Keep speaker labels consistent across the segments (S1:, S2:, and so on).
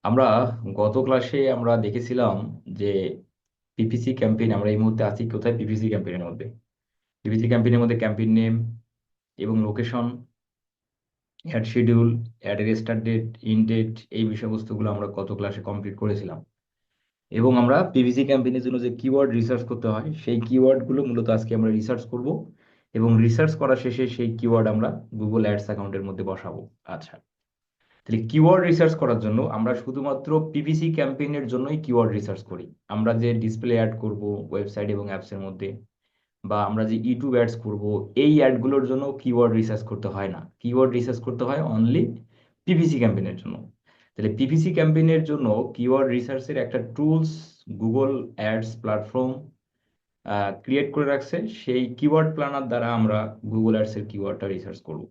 S1: আমরা গত ক্লাসে আমরা দেখেছিলাম যে পিপিসি ক্যাম্পেইন আমরা এই মুহূর্তে আছি কোথায় পিপিসি ক্যাম্পেইনের মধ্যে। পিপিসি ক্যাম্পেইনের মধ্যে ক্যাম্পেইন নেম এবং লোকেশন, অ্যাড শিডিউল, অ্যাডের স্টার্ট ডেট, ইন ডেট, এই বিষয়বস্তুগুলো আমরা গত ক্লাসে কমপ্লিট করেছিলাম। এবং আমরা পিপিসি ক্যাম্পেইনের জন্য যে কিওয়ার্ড রিসার্চ করতে হয় সেই কিওয়ার্ডগুলো মূলত আজকে আমরা রিসার্চ করব এবং রিসার্চ করা শেষে সেই কিওয়ার্ড আমরা গুগল অ্যাডস অ্যাকাউন্টের মধ্যে বসাবো। আচ্ছা, তাহলে কিওয়ার্ড রিসার্চ করার জন্য আমরা শুধুমাত্র পিপিসি ক্যাম্পেইনের জন্যই কিওয়ার্ড রিসার্চ করি। আমরা যে ডিসপ্লে অ্যাড করব ওয়েবসাইট এবং অ্যাপসের মধ্যে, বা আমরা যে ইউটিউব অ্যাডস করব, এই অ্যাডগুলোর জন্য কিওয়ার্ড রিসার্চ করতে হয় না। কিওয়ার্ড রিসার্চ করতে হয় অনলি পিপিসি ক্যাম্পেইনের জন্য। তাহলে পিপিসি ক্যাম্পেইনের জন্য কিওয়ার্ড রিসার্চের একটা tools Google Ads platform create করে রাখছে। সেই কিওয়ার্ড প্ল্যানার দ্বারা আমরা গুগল অ্যাডসের কিওয়ার্ডটা রিসার্চ করব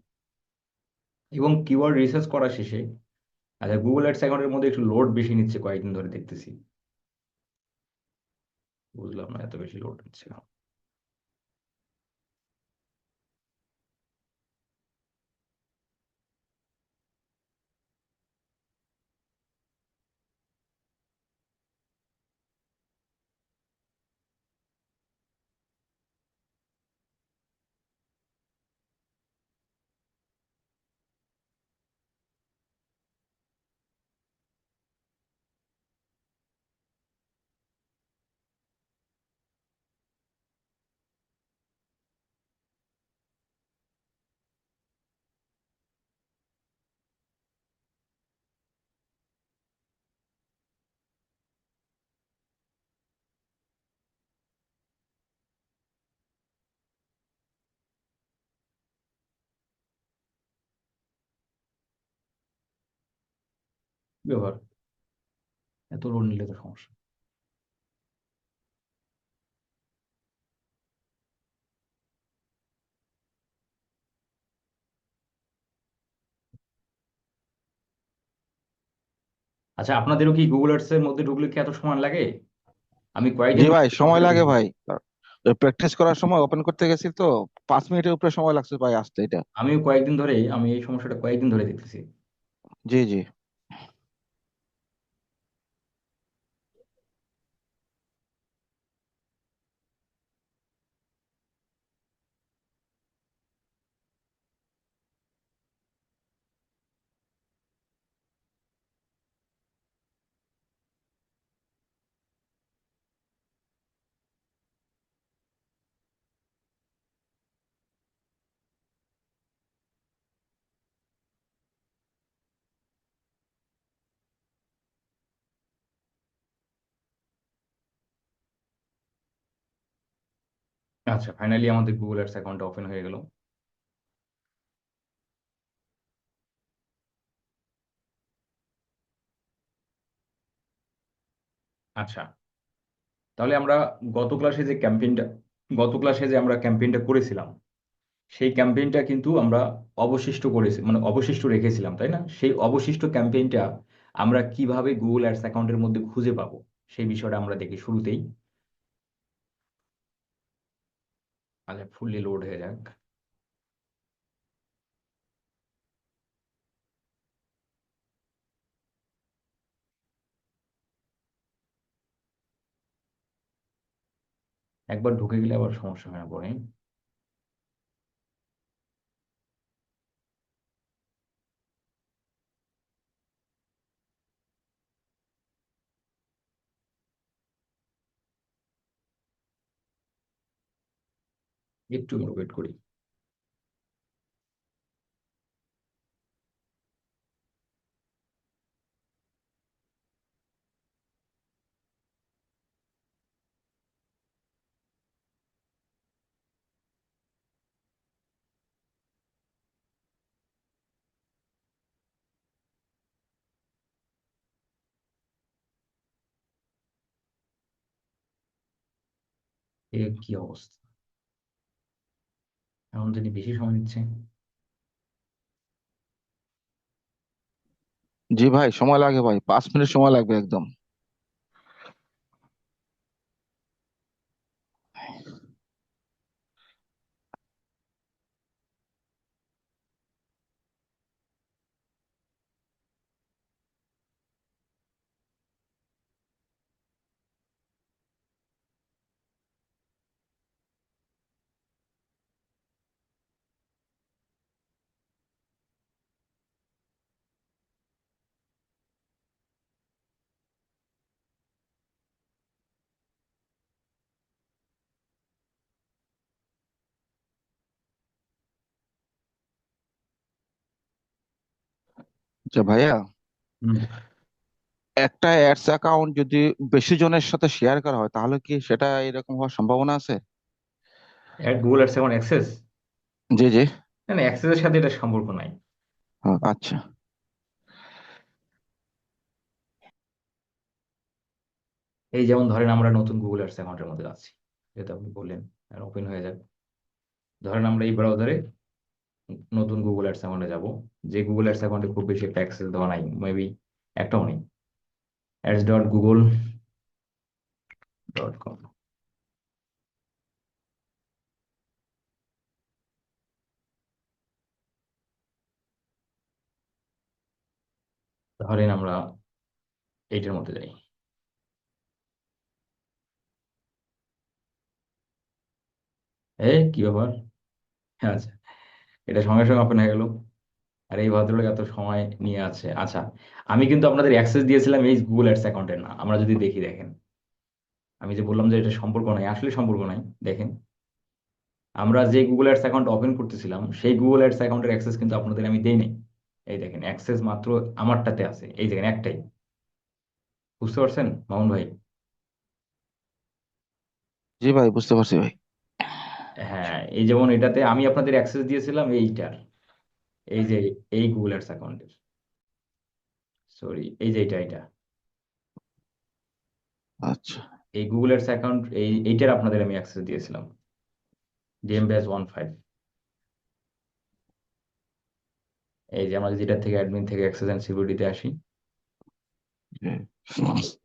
S1: এবং কিওয়ার্ড রিসার্চ করা শেষে, আচ্ছা, গুগল অ্যাডস অ্যাকাউন্টের মধ্যে একটু লোড বেশি নিচ্ছে কয়েকদিন ধরে দেখতেছি। বুঝলাম না এত বেশি লোড নিচ্ছে কেন। ব্যবহার এত লোড নিলে তো সমস্যা। আচ্ছা, আপনাদেরও কি গুগল অ্যাডস এর মধ্যে ঢুকলে কি এত সময় লাগে? আমি
S2: জি
S1: কয়েকদিন ধরে
S2: ভাই, সময়
S1: সমস্যাটা
S2: লাগে
S1: দেখতেছি।
S2: ভাই। প্র্যাকটিস করার সময় ওপেন করতে গেছি তো 5 মিনিটের উপরে সময় লাগছে ভাই আসতে এটা।
S1: আমিও কয়েকদিন ধরেই আমি এই সমস্যাটা কয়েকদিন ধরে দেখতেছি।
S2: জি জি।
S1: আচ্ছা, ফাইনালি আমাদের গুগল অ্যাডস অ্যাকাউন্টটা ওপেন হয়ে গেল। আচ্ছা, তাহলে আমরা গত ক্লাসে যে ক্যাম্পেইনটা গত ক্লাসে যে আমরা ক্যাম্পেইনটা করেছিলাম, সেই ক্যাম্পেইনটা কিন্তু আমরা অবশিষ্ট করেছি, মানে অবশিষ্ট রেখেছিলাম, তাই না? সেই অবশিষ্ট ক্যাম্পেইনটা আমরা কিভাবে গুগল অ্যাডস অ্যাকাউন্টের মধ্যে খুঁজে পাবো সেই বিষয়টা আমরা দেখি শুরুতেই। আচ্ছা, ফুললি লোড হয়ে যাক। একবার ঢুকে গেলে আবার সমস্যা হয় না পরে? একটু ওয়েট করি। এ কি অবস্থা, এখন যদি বেশি সময় নিচ্ছে।
S2: জি ভাই, সময় লাগে ভাই, 5 মিনিট সময় লাগবে একদম। আচ্ছা ভাইয়া,
S1: হুম।
S2: একটা অ্যাডস অ্যাকাউন্ট যদি বেশি জনের সাথে শেয়ার করা হয় তাহলে কি সেটা এরকম হওয়ার সম্ভাবনা আছে?
S1: গুগল অ্যাডস এখন অ্যাক্সেস,
S2: জি জি।
S1: না না, অ্যাক্সেসের সাথে এটা সম্পর্ক নাই।
S2: আচ্ছা।
S1: এই যেমন ধরেন আমরা নতুন গুগল অ্যাডস অ্যাকাউন্টের মধ্যে আছি, যেটা আপনি বললেন, ওপেন হয়ে যাক। ধরেন আমরা এই ব্রাউজারে নতুন গুগল অ্যাডস অ্যাকাউন্টে যাব, যে গুগল অ্যাডস অ্যাকাউন্টে খুব বেশি একটা অ্যাক্সেস দেওয়া নাই, মেবি একটাও নেই। ads.google.com। ধরেন আমরা এইটার মধ্যে যাই। কি ব্যাপার? আচ্ছা, এটা সঙ্গে সঙ্গে ওপেন হয়ে গেল। আর এই ভদ্রলোক এত সময় নিয়ে আছে। আচ্ছা, আমি কিন্তু আপনাদের অ্যাক্সেস দিয়েছিলাম এই গুগল অ্যাডস অ্যাকাউন্টের না। আমরা যদি দেখি, দেখেন, আমি যে বললাম যে এটা সম্পর্ক নাই, আসলে সম্পর্ক নাই। দেখেন, আমরা যে গুগল অ্যাডস অ্যাকাউন্ট ওপেন করতেছিলাম সেই গুগল অ্যাডস অ্যাকাউন্টের অ্যাক্সেস কিন্তু আপনাদের আমি দেই নাই। এই দেখেন, অ্যাক্সেস মাত্র আমারটাতে আছে, এই দেখেন একটাই। বুঝতে পারছেন মামুন ভাই?
S2: জি ভাই, বুঝতে পারছি ভাই।
S1: হ্যাঁ, এই যেমন এটাতে আমি আপনাদের অ্যাক্সেস দিয়েছিলাম এইটার, এই যে এই গুগল অ্যাডস অ্যাকাউন্টের, সরি, এই যে এটা
S2: আচ্ছা।
S1: এই গুগল অ্যাডস অ্যাকাউন্ট, এইটার আপনাদের আমি অ্যাক্সেস দিয়েছিলাম, DMBase 15। এই যে আমরা যেটা থেকে অ্যাডমিন থেকে অ্যাক্সেস এন্ড সিকিউরিটিতে আসি,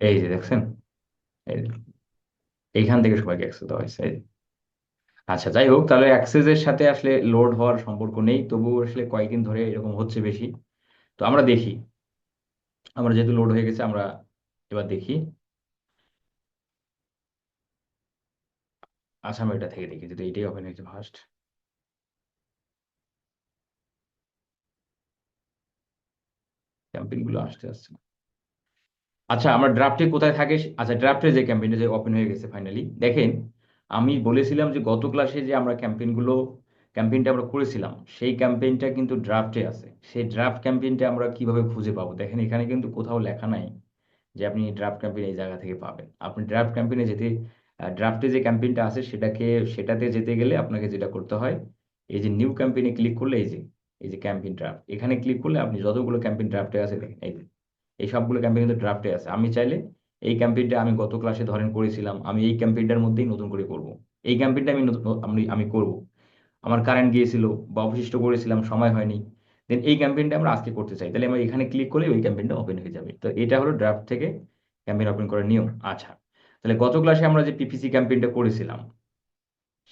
S1: এই যে দেখছেন, এই যে, এইখান থেকে সবাইকে অ্যাক্সেস দেওয়া হয়েছে, এই যে। আচ্ছা, যাই হোক, তাহলে অ্যাক্সেসের সাথে আসলে লোড হওয়ার সম্পর্ক নেই, তবুও আসলে কয়েকদিন ধরে এরকম হচ্ছে বেশি। তো আমরা দেখি, আমরা যেহেতু লোড হয়ে গেছে, আমরা এবার দেখি। আচ্ছা, আমরা এটা থেকে দেখি যদি এইটাই ওপেন হয়েছে ফার্স্ট। ক্যাম্পেইন গুলো আসতে আসছে না। আচ্ছা, আমরা ড্রাফটে কোথায় থাকে? আচ্ছা, ড্রাফটে যে ক্যাম্পেইনটা যে ওপেন হয়ে গেছে ফাইনালি, দেখেন, আমি বলেছিলাম যে গত ক্লাসে যে আমরা ক্যাম্পেইনটা আমরা করেছিলাম, সেই ক্যাম্পেইনটা কিন্তু ড্রাফটে আছে। সেই ড্রাফট ক্যাম্পেইনটা আমরা কিভাবে খুঁজে পাবো? দেখেন, এখানে কিন্তু কোথাও লেখা নাই যে আপনি ড্রাফট ক্যাম্পেইন এই জায়গা থেকে পাবেন। আপনি ড্রাফট ক্যাম্পেইনে যেতে, ড্রাফটে যে ক্যাম্পেইনটা আছে সেটাতে যেতে গেলে আপনাকে যেটা করতে হয়, এই যে নিউ ক্যাম্পেইনে ক্লিক করলে, এই যে ক্যাম্পেইন ড্রাফট, এখানে ক্লিক করলে আপনি যতগুলো ক্যাম্পেইন ড্রাফটে আছে দেখেন, এই যে এই সবগুলো ক্যাম্পেইন কিন্তু ড্রাফটে আছে। আমি চাইলে এই ক্যাম্পেইনটা আমি গত ক্লাসে ধরেন করেছিলাম, আমি এই ক্যাম্পেইনটার মধ্যেই নতুন করে করব। এই ক্যাম্পেইনটা আমি করব, আমার কারেন্ট গিয়েছিল বা অবশিষ্ট করেছিলাম, সময় হয়নি, দেন এই ক্যাম্পেইনটা আমরা আজকে করতে চাই, তাহলে আমরা এখানে ক্লিক করলে ওই ক্যাম্পেইনটা ওপেন হয়ে যাবে। তো এটা হলো ড্রাফট থেকে ক্যাম্পেইন ওপেন করার নিয়ম। আচ্ছা, তাহলে গত ক্লাসে আমরা যে পিপিসি ক্যাম্পেইনটা করেছিলাম,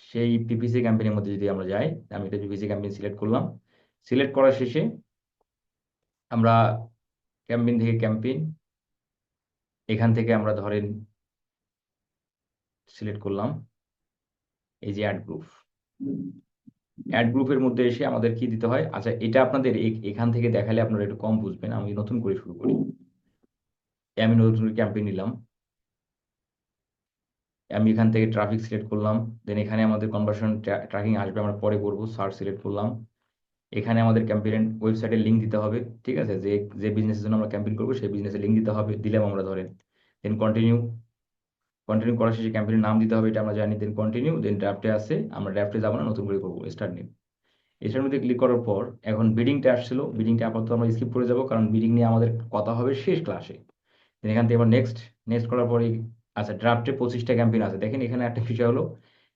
S1: সেই পিপিসি ক্যাম্পেইনের মধ্যে যদি আমরা যাই, আমি এটা পিপিসি ক্যাম্পেইন সিলেক্ট করলাম। সিলেক্ট করার শেষে আমরা ক্যাম্পেইন থেকে ক্যাম্পেইন, এখান থেকে আমরা ধরেন সিলেক্ট করলাম এই যে অ্যাড গ্রুপের মধ্যে এসে আমাদের কি দিতে হয়? আচ্ছা, এটা আপনাদের এখান থেকে দেখালে আপনারা একটু কম বুঝবেন, আমি নতুন করে শুরু করি। আমি নতুন ক্যাম্পেইন নিলাম, আমি এখান থেকে ট্রাফিক সিলেক্ট করলাম, দেন এখানে আমাদের কনভার্সন ট্র্যাকিং আসবে, আমরা পরে করব। সার্চ সিলেক্ট করলাম, এখানে আমাদের ক্যাম্পেইন ওয়েবসাইটের লিঙ্ক দিতে হবে, ঠিক আছে? যে যে বিজনেসের জন্য আমরা ক্যাম্পেইন করবো সেই বিজনেসের লিঙ্ক দিতে হবে, দিলাম আমরা ধরেন। দেন কন্টিনিউ, কন্টিনিউ করার শেষে ক্যাম্পেইনের নাম দিতে হবে, এটা আমরা জানি। দেন কন্টিনিউ, দেন ড্রাফটে আছে, আমরা ড্রাফটে যাবো না, নতুন করে করবো, স্টার্ট নিউ। এটার মধ্যে ক্লিক করার পর এখন বিডিংটা আসছিল, বিডিংটা আপাতত আমরা স্কিপ করে যাব, কারণ বিডিং নিয়ে আমাদের কথা হবে শেষ ক্লাসে। এখান থেকে আবার নেক্সট, নেক্সট করার পরে, আচ্ছা, ড্রাফটে 25টা ক্যাম্পেইন আছে। দেখেন, এখানে একটা বিষয় হলো,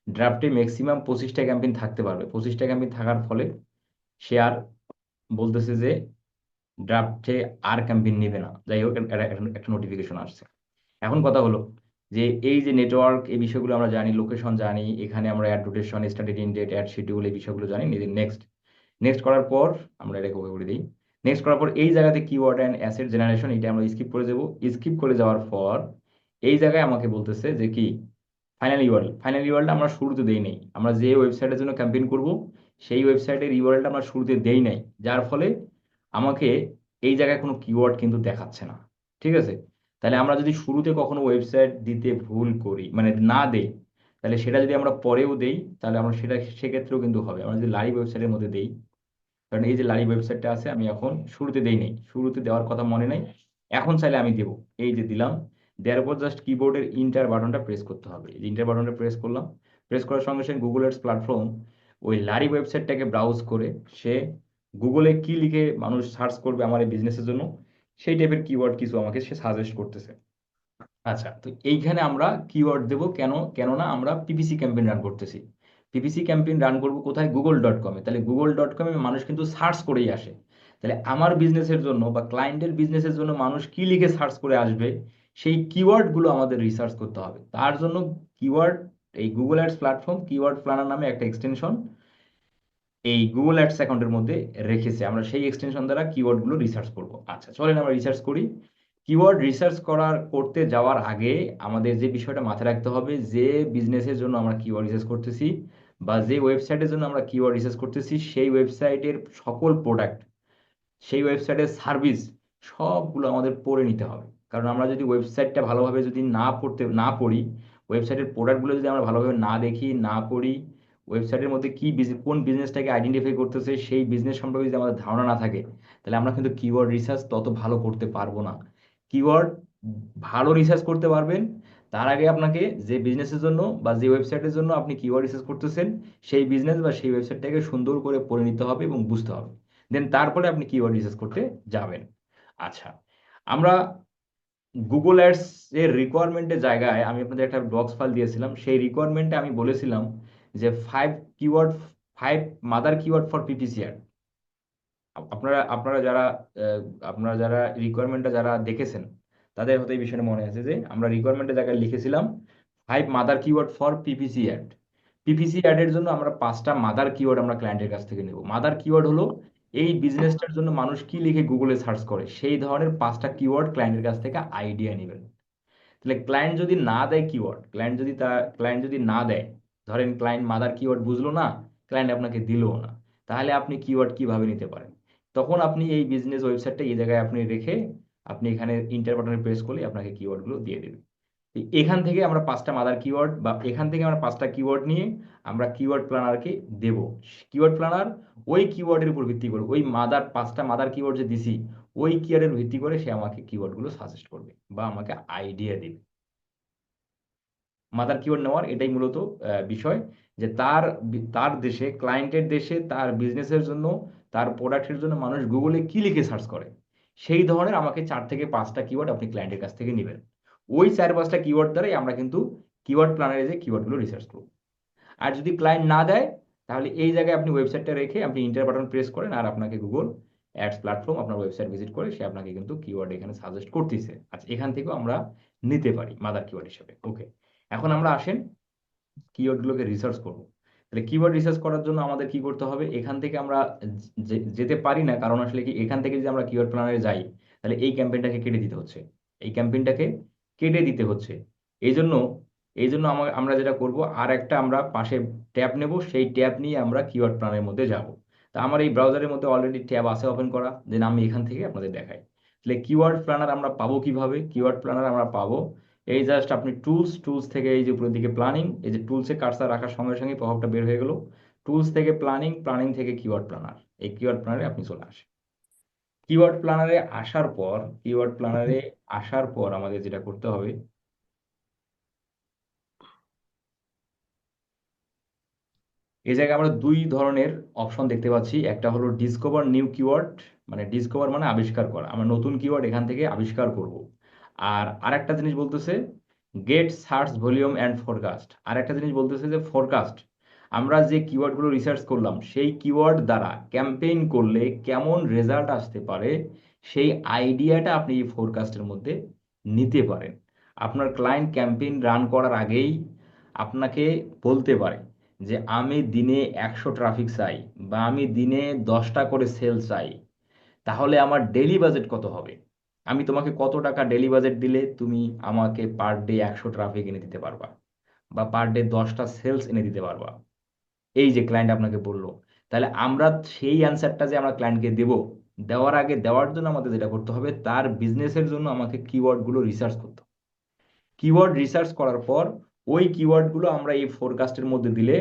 S1: ড্রাফটে ম্যাক্সিমাম 25টা ক্যাম্পেইন থাকতে পারবে। 25টা ক্যাম্পেইন থাকার ফলে সে আর বলতেছে যে ড্রাফটে আর ক্যাম্পেইন নেবে না। যাই হোক, একটা নোটিফিকেশন আসছে। এখন কথা হলো যে এই যে নেটওয়ার্ক, এই বিষয়গুলো আমরা জানি, লোকেশন জানি, এখানে আমরা ad rotation, started in date, ad schedule, এই বিষয়গুলো জানি। নেক্সট, নেক্সট করার পর আমরা এটাকে ওকে করে দিই। নেক্সট করার পর এই জায়গাতে কিওয়ার্ড অ্যান্ড অ্যাসেট জেনারেশন, এটা আমরা স্কিপ করে দেবো। স্কিপ করে যাওয়ার পর এই জায়গায় আমাকে বলতেছে যে কি, ফাইনাল ইউআরএল। ফাইনাল ইউআরএলটা আমরা শুরুতে দেই নাই, আমরা যে ওয়েবসাইটের জন্য ক্যাম্পেইন করব সেই ওয়েবসাইটের ইউআরএলটা আমরা শুরুতে দেই নাই, যার ফলে আমাকে এই জায়গায় কোনো কিওয়ার্ড কিন্তু দেখাচ্ছে না। ঠিক আছে? তাহলে আমরা যদি শুরুতে কখনো ওয়েবসাইট দিতে ভুল করি, মানে না দেই, তাহলে সেটা যদি আমরা পরেও দেই, তাহলে আমরা সেক্ষেত্রেও কিন্তু হবে। আমরা যদি লাইভ ওয়েবসাইটের মধ্যে দেই, কারণ এই যে লারি ওয়েবসাইটটা আছে, আমি এখন শুরুতে দেই নাই, শুরুতে দেওয়ার কথা মনে নাই, এখন চাইলে আমি দেবো। এই যে দিলাম, দেওয়ার পর জাস্ট কিবোর্ডের ইন্টার বাটনটা প্রেস করতে হবে। এই ইন্টার বাটনটা প্রেস করলাম, প্রেস করার সঙ্গে সঙ্গে গুগল অ্যাডস প্ল্যাটফর্ম ওই লারি ওয়েবসাইটটাকে ব্রাউজ করে সে গুগলে কি লিখে মানুষ সার্চ করবে আমার এই বিজনেসের জন্য, সেই টাইপের কিওয়ার্ড কিছু আমাকে সে সাজেস্ট করতেছে। আচ্ছা, তো এইখানে আমরা কিওয়ার্ড দেবো কেন? কেননা আমরা পিপিসি ক্যাম্পেইন রান করতেছি। পিপিসি ক্যাম্পেইন রান করবো কোথায়? গুগল.com-এ। তাহলে গুগল.com-এ মানুষ কিন্তু সার্চ করেই আসে। তাহলে আমার বিজনেসের জন্য বা ক্লায়েন্টের বিজনেসের জন্য মানুষ কি লিখে সার্চ করে আসবে, সেই কিওয়ার্ডগুলো আমাদের রিসার্চ করতে হবে। তার জন্য কিওয়ার্ড, এই Google Ads platform keyword planner নামে একটা এক্সটেনশন এই গুগল অ্যাডস অ্যাকাউন্টের মধ্যে রেখেছে। আমরা সেই এক্সটেনশন দ্বারা কিওয়ার্ডগুলো রিসার্চ করব। আচ্ছা, চলেন আমরা রিসার্চ করি। কিওয়ার্ড রিসার্চ করতে যাওয়ার আগে আমাদের যে বিষয়টা মাথায় রাখতে হবে, যে বিজনেসের জন্য আমরা কিওয়ার্ড রিসার্চ করতেছি বা যে ওয়েবসাইটের জন্য আমরা কিওয়ার্ড রিসার্চ করতেছি, সেই ওয়েবসাইটের সকল প্রোডাক্ট, সেই ওয়েবসাইটের সার্ভিস সবগুলো আমাদের পড়ে নিতে হবে। কারণ আমরা যদি ওয়েবসাইটটা ভালোভাবে যদি না পড়ি, ওয়েবসাইটের প্রোডাক্টগুলো যদি আমরা ভালোভাবে না দেখি, না পড়ি, ওয়েবসাইটের মধ্যে কোন বিজনেসটাকে আইডেন্টিফাই করতেছে সেই বিজনেস সম্পর্কে যদি আমাদের ধারণা না থাকে, তাহলে আমরা কিন্তু কিওয়ার্ড রিসার্চ তত ভালো করতে পারবো না। কিওয়ার্ড ভালো রিসার্চ করতে পারবেন তার আগে আপনাকে যে বিজনেসের জন্য বা যে ওয়েবসাইটের জন্য আপনি কিওয়ার্ড রিসার্চ করতেছেন, সেই বিজনেস বা সেই ওয়েবসাইটটাকে সুন্দর করে পড়ে নিতে হবে এবং বুঝতে হবে। দেন তারপরে আপনি কিওয়ার্ড রিসার্চ করতে যাবেন। আচ্ছা, আমরা গুগল অ্যাডস এর রিকোয়ারমেন্টের জায়গায় আমি আপনাদের একটা ডক্স ফাইল দিয়েছিলাম। সেই রিকোয়ারমেন্টে আমি বলেছিলাম যে keyword five mother keyword for PPC ad. আপনারা আপনারা যারা আহ, আপনারা যারা রিকোয়ারমেন্টটা যারা দেখেছেন, তাদের হয়তো এই বিষয়টা মনে আছে যে আমরা রিকোয়ারমেন্টের জায়গায় লিখেছিলাম 5 mother keyword for PPC ad. PPC অ্যাডের জন্য আমরা 5টা মাদার কিওয়ার্ড আমরা ক্লায়েন্টের কাছ থেকে নেব। মাদার কিওয়ার্ড হলো এই বিজনেসটার জন্য মানুষ কি লিখে গুগলে সার্চ করে, সেই ধরনের 5টা কিওয়ার্ড ক্লায়েন্টের কাছ থেকে আইডিয়া নেবেন। তাহলে ক্লায়েন্ট যদি না দেয় কিওয়ার্ড, ক্লায়েন্ট যদি না দেয়, ধরেন ক্লায়েন্ট মাদার কিওয়ার্ড বুঝলো না, ক্লায়েন্ট আপনাকে দিলও না, তাহলে আপনি কিওয়ার্ড কিভাবে নিতে পারেন? তখন আপনি এই বিজনেস ওয়েবসাইটটা এই জায়গায় আপনি রেখে আপনি এখানে ইন্টার বাটনে প্রেস করলে আপনাকে কিওয়ার্ডগুলো দিয়ে দেবে। তো এখান থেকে আমরা 5টা মাদার কিওয়ার্ড বা এখান থেকে আমরা 5টা কিওয়ার্ড নিয়ে আমরা কিওয়ার্ড প্ল্যানারকে দেব। কিওয়ার্ড প্ল্যানার ওই কিওয়ার্ডের উপর ভিত্তি করে, ওই 5টা মাদার কিওয়ার্ড যে দিছি, ওই কিওয়ার্ডের ভিত্তি করে সে আমাকে কিওয়ার্ডগুলো সাজেস্ট করবে বা আমাকে আইডিয়া দিবে। মাদার কিওয়ার্ড নেওয়ার এটাই মূলত বিষয়, যে তার দেশে, ক্লায়েন্টের দেশে, তার বিজনেসের জন্য, তার প্রোডাক্টের জন্য মানুষ গুগলে কি লিখে সার্চ করে, সেই ধরনের আমাকে 4 থেকে 5টা কিওয়ার্ড আপনি ক্লায়েন্টের কাছ থেকে নেবেন। ওই 4-5টা কিওয়ার্ড দ্বারাই আমরা কিন্তু কিওয়ার্ড প্ল্যানারে যে কিওয়ার্ডগুলো রিসার্চ করব। আর যদি ক্লায়েন্ট না দেয়, তাহলে এই জায়গায় আপনি ওয়েবসাইটটা রেখে আপনি ইন্টার বাটন প্রেস করেন আর আপনাকে গুগল অ্যাডস প্ল্যাটফর্ম আপনার ওয়েবসাইট ভিজিট করে সে আপনাকে কিন্তু কিওয়ার্ড এখানে সাজেস্ট করতেছে। আচ্ছা, এখান থেকেও আমরা নিতে পারি মাদার কিওয়ার্ড হিসেবে। ওকে, এখন আমরা আসেন কিওয়ার্ডগুলোকে রিসার্চ করব। তাহলে কিওয়ার্ড রিসার্চ করার জন্য আমাদের কি করতে হবে? এখান থেকে আমরা যেতে পারি না, কারণ আসলে কি, এখান থেকে যদি আমরা কিওয়ার্ড প্ল্যানারে যাই, তাহলে এই ক্যাম্পেইনটাকে কেটে দিতে হচ্ছে, এই ক্যাম্পেইনটাকে কেটে দিতে হচ্ছে। এই জন্য আমরা যেটা করব, আর একটা আমরা পাশে ট্যাব নেব, সেই ট্যাব নিয়ে আমরা কিওয়ার্ড প্ল্যানের মধ্যে যাব। তা আমার এই ব্রাউজারের মধ্যে অলরেডি ট্যাব আছে ওপেন করা, দেন আমি এখান থেকে আপনাদের দেখাই। তাহলে কিওয়ার্ড প্ল্যানার আমরা পাবো কিভাবে? কিওয়ার্ড প্ল্যানার আমরা পাবো এই জাস্ট আপনি টুলস থেকে এই যে উপরের দিকে প্ল্যানিং, এই যে টুলসে কার্সার রাখার সঙ্গে সঙ্গে প্রভাবটা বের হয়ে গেল। টুলস থেকে প্ল্যানিং, প্ল্যানিং থেকে কিওয়ার্ড প্ল্যানার, এই কিওয়ার্ড প্ল্যানারে আপনি চলে আসেন। কিওয়ার্ড প্ল্যানারে আসার পর আমাদের যেটা করতে হবে, এই জায়গায় আমরা দুই ধরনের অপশন দেখতে পাচ্ছি। একটা হলো ডিসকভার নিউ কিওয়ার্ড, মানে ডিসকভার মানে আবিষ্কার করা, আমরা নতুন কিওয়ার্ড এখান থেকে আবিষ্কার করব। আর আরেকটা জিনিস বলতেছে get search volume and forecast, আরেকটা জিনিস বলতেছে যে ফোরকাস্ট, আমরা যে কিওয়ার্ডগুলো রিসার্চ করলাম সেই কিওয়ার্ড দ্বারা ক্যাম্পেইন করলে কেমন রেজাল্ট আসতে পারে, সেই আইডিয়াটা আপনি এই ফোরকাস্টের মধ্যে নিতে পারেন। আপনার ক্লায়েন্ট ক্যাম্পেইন রান করার আগেই আপনাকে বলতে পারে যে আমি দিনে 100 ট্রাফিক চাই বা আমি দিনে 10টা করে সেল চাই, তাহলে আমার ডেইলি বাজেট কত হবে? আমি তোমাকে কত টাকা ডেইলি বাজেট দিলে তুমি আমাকে পার ডে 100 ট্রাফিক এনে দিতে পারবা বা পার ডে 10টা সেলস এনে দিতে পারবা? এই যে ক্লায়েন্ট আপনাকে বললো, তাহলে আমরা সেই অ্যান্সারটা যে আমরা ক্লায়েন্টকে দেব, দেওয়ার আগে, দেওয়ার জন্য আমাদের যেটা করতে হবে, তার বিজনেসের জন্য আমাকে কিওয়ার্ডগুলো রিসার্চ করতে হবে। কিওয়ার্ড রিসার্চ করার পর ওই কিওয়ার্ডগুলো আমরা এই ফোরকাস্টের মধ্যে দিলে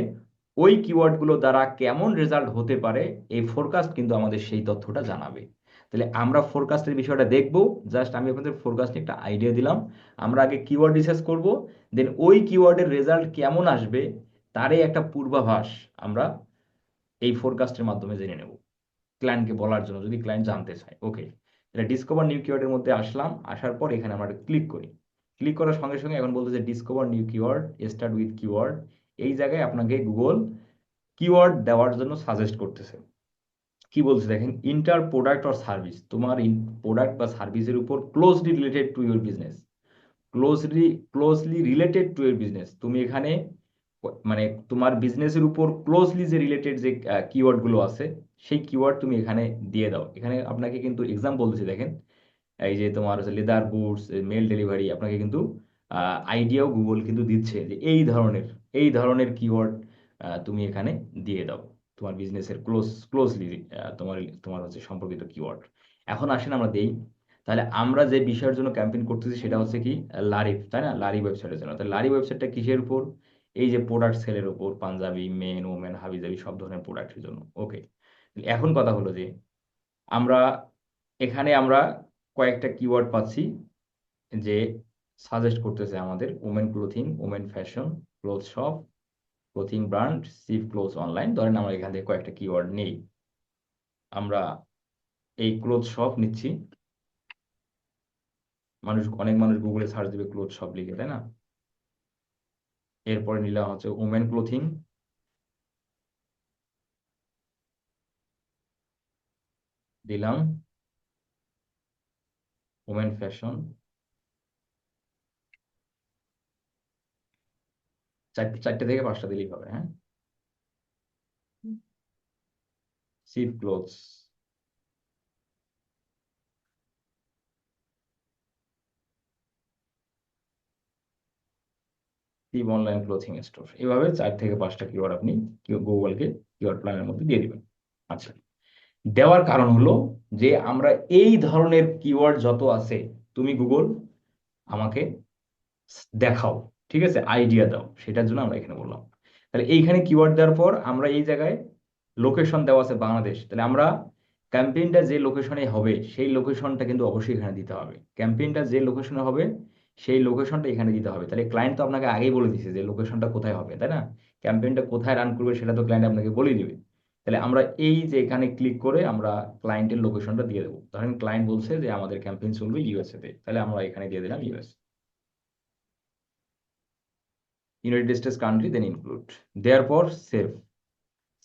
S1: ওই কিওয়ার্ডগুলো দ্বারা কেমন রেজাল্ট হতে পারে, এই ফোরকাস্ট কিন্তু আমাদের সেই তথ্যটা জানাবে। তাহলে আমরা ফোরকাস্টের বিষয়টা দেখব। জাস্ট আমি আপনাদের ফোরকাস্টে একটা আইডিয়া দিলাম। আমরা আগে কিওয়ার্ড রিসার্চ করব, দেন ওই কিওয়ার্ডের রেজাল্ট কেমন আসবে তারই একটা পূর্বাভাস আমরা এই ফোরকাস্টের মাধ্যমে জেনে নেব, ক্লায়েন্টকে বলার জন্য যদি ক্লায়েন্ট জানতে চায়। ওকে, এটা ডিসকভার নিউ কিওয়ার্ডের মধ্যে আসলাম। আসার পর এখানে আমরা ক্লিক করি। ক্লিক করার সঙ্গে সঙ্গে এখন বলতেছে discover new keyword, start with keyword. এই জায়গায় আপনাকে গুগল কিওয়ার্ড দেওয়ার জন্য সাজেস্ট করতেছে। কি বলছে দেখেন, ইন্টার প্রোডাক্ট অর সার্ভিস, তোমার প্রোডাক্ট বা সার্ভিসের উপর closely related to your business. Closely closely related to your business, তুমি এখানে মানে তোমার বিজনেসের উপর ক্লোজলি যে রিলেটেড যে কিওয়ার্ড গুলো আছে সেই কিওয়ার্ড তুমি এখানে দিয়ে দাও। এখানে আপনাকে কিন্তু এক্সাম্পল দিচ্ছে দেখেন, এই যে তোমার হচ্ছে লেদার বুটস, মেল ডেলিভারি, আপনাকে কিন্তু আইডিয়াও গুগল কিন্তু দিচ্ছে যে এই ধরনের কিওয়ার্ড তুমি এখানে দিয়ে দাও তোমার বিজনেসের ক্লোজলি তোমার তোমার হচ্ছে সম্পর্কিত কিওয়ার্ড। এখন আসেন আমরা দেই। তাহলে আমরা যে বিষয়ের জন্য ক্যাম্পেইন করতেছি সেটা হচ্ছে কি, লারিফ, তাই না? লারি ওয়েবসাইটের জন্য। তাহলে লারি ওয়েবসাইটটা কিসের উপর? এই যে প্রোডাক্ট সেলের উপর, পাঞ্জাবি, মেন, ওমেন, হাবিজাবি সব ধরনের প্রোডাক্টের জন্য। ওকে, এখন কথা হলো যে আমরা এখানে আমরা কয়েকটা কিওয়ার্ড পাচ্ছি যে সাজেস্ট করতেছে আমাদের, women clothing, women fashion, cloth shop, clothing brand, সিভ ক্লোথ অনলাইন। ধরেন আমরা এখান থেকে কয়েকটা কিওয়ার্ড নেই। আমরা এই ক্লোথ শপ নিচ্ছি। অনেক মানুষ গুগলে সার্চ দিবে ক্লোথ শপ লিখে, তাই না? এরপরে নিলাম হচ্ছে ওমেন ক্লোথিং, দিলাম ওমেন ফ্যাশন। চারটে চারটে থেকে পাঁচটা দিলেই হবে, হ্যাঁ। সিভ ক্লোথস, সিভ অনলাইন ক্লোথিং স্টোর, এভাবে 4 থেকে 5টা কিওয়ার্ড আপনি গুগলকে কিওয়ার্ড প্ল্যানের মধ্যে দিয়ে দিবেন। আচ্ছা, দেওয়ার কারণ হলো যে আমরা এই ধরনের কিওয়ার্ড যত আছে, তুমি গুগল আমাকে দেখাও, ঠিক আছে, আইডিয়া দাও, সেটার জন্য আমরা এখানে বললাম। তাহলে এইখানে কিওয়ার্ড দেওয়ার পর আমরা এই জায়গায় লোকেশন দেওয়া আছে বাংলাদেশ, তাহলে আমরা ক্যাম্পেইনটা যে লোকেশনে হবে সেই লোকেশনটা কিন্তু অবশ্যই এখানে দিতে হবে। ক্যাম্পেইনটা যে লোকেশনে হবে সেই লোকেশনটা এখানে দিতে হবে। তাহলে ক্লায়েন্ট তো আপনাকে আগেই বলে দিছে যে লোকেশনটা কোথায় হবে, তাই না? ক্যাম্পেইনটা কোথায় রান করবে সেটা তো ক্লায়েন্ট আপনাকে বলে দিবে। তাহলে আমরা এই যে এখানে ক্লিক করে আমরা ক্লায়েন্টের লোকেশনটা দিয়ে দেবো। ধরেন ক্লায়েন্ট বলছে যে আমাদের ক্যাম্পেইন চলবে ইউএসএ তে, তাহলে আমরা এখানে দিয়ে দিলাম ইউএস, ইউনাইটেড স্টেটস কান্ট্রি, দেন ইনক্লুড। দেওয়ার পর সেভ।